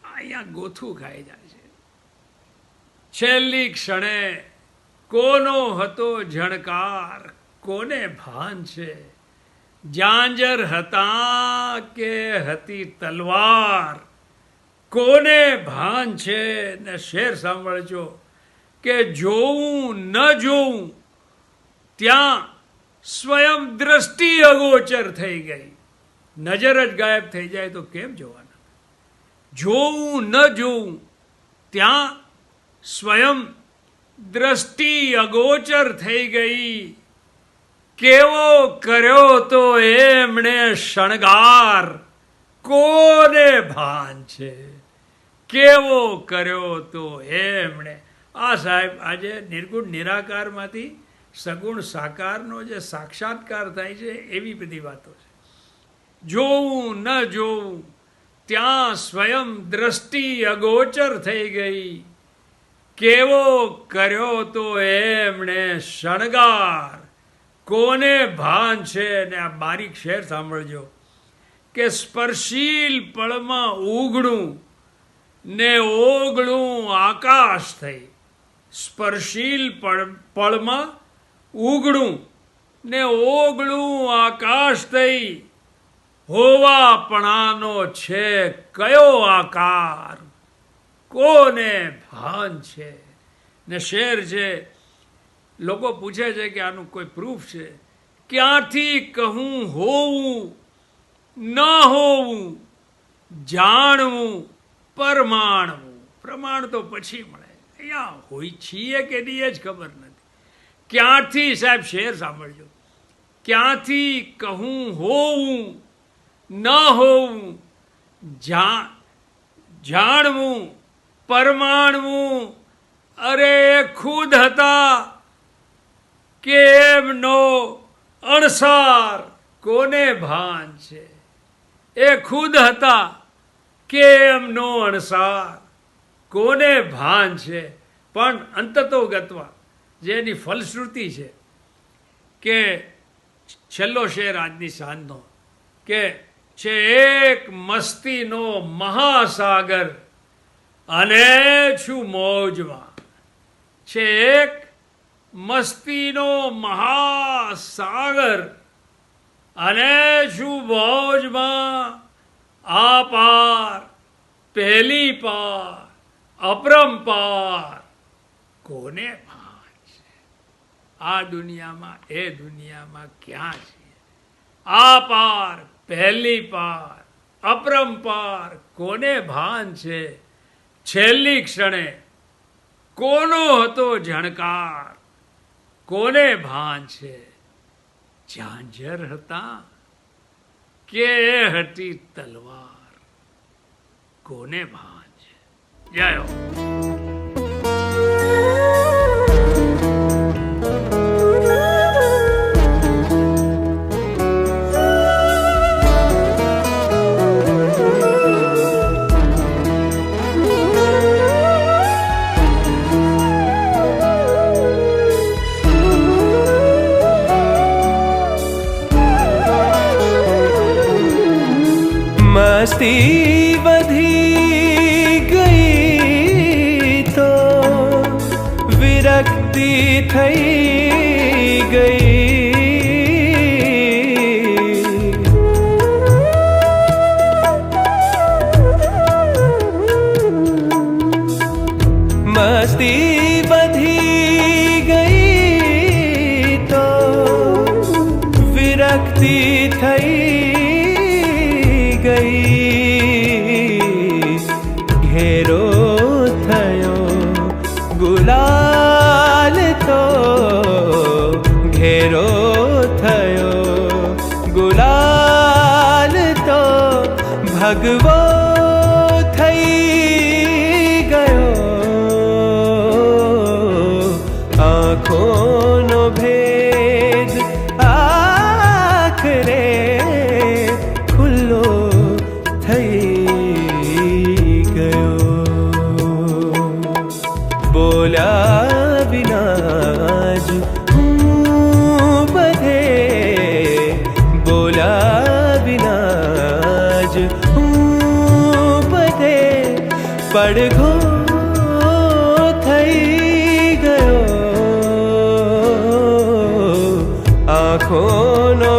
અહીંયા ગોથું ખાઈ જાય છે. છેલ્લી ક્ષણે કોનો હતો ઝણકાર, કોને ભાન છે? ઝાંઝર હતા કે હતી તલવાર, કોને ભાન છે? ને શેર સાંભળજો કે જોવું ન જોવું ત્યાં સ્વયં દ્રષ્ટિ અગોચર થઈ ગઈ. નજર જ ગાયબ થઈ જાય તો કેમ જોવાના? જોવું ન જોવું ત્યાં સ્વયં દ્રષ્ટિ અગોચર થઈ ગઈ. કેવો કર્યો તો એમણે શણગાર, કોને ભાન છે? કેવો કર્યો તો એમણે. આ સાહેબ, આજે નિર્ગુણ નિરાકારમાંથી સગુણ સાકારનો જે સાક્ષાત્કાર થાય છે એવી બધી વાતો છે. જોવું ન જોવું ત્યાં સ્વયં દ્રષ્ટિ અગોચર થઈ ગઈ. કેવો કર્યો તો એમણે શણગાર, કોને ભાન છે? ને આ બારીક શેર સાંભળજો કે સ્પર્શીલ પળમાં ઉગડું ને ઓગળું આકાશ થઈ. સ્પર્શીલ પળમાં ઉગડું ને ઓગળું આકાશ થઈ. હોવાપણાનો છે કયો આકાર, કોને ભાન છે? ને શેર છે, લોકો પૂછે છે કે આનું કોઈ પ્રૂફ છે? ક્યાંથી કહું હોવું ન હોવું, જાણવું પરમાણવું. પ્રમાણ તો પછી મળે, અહીંયા હોય છીએ કે નહીં જ ખબર નથી. ક્યાંથી, સાહેબ શેર સાંભળજો, ક્યાંથી કહું હોવું ન હોવું, જાણવું પરમાણવું. અરે ખુદ હતા કે એમનો અણસાર, કોને ભાન છે? એ ખુદ હતા કે એમનો અણસાર, કોને ભાન છે? પણ અંતતો ગતવા જેની ફલશ્રુતિ છે કે છેલ્લો શેર આજની સાંજનો કે છે એક મસ્તીનો મહાસાગર અને છું મોજમાં. છે એક મસ્તીનો મહાસાગર અને છું મોજમાં. આ પાર પહેલી પાર અપરંપાર, કોને ભાન છે? આ દુનિયામાં એ દુનિયામાં ક્યાં છે? આ પાર પહેલી પાર અપરંપાર, કોને ભાન છે? છેલ્લી ક્ષણે કોનો હતો ઝણકાર, કોને ભાન છે? ઝાંઝર હતા કે હતી તલવાર કોને ભાંજ. જય હો. मस्ती वधी गई तो विरक्ति થઈ ગઈ. મસ્તી વધી ગઈ તો વિરક્તિ થઈ घेरो थयो गुलाल तो घेरो थयो गुलाल तो भगवो थई गयो. आँखों भेद आखरे खुल्लो बोल्या विनाज बधे बोल्या विनाज बधे પડઘો થઈ ગયો. આંખોનો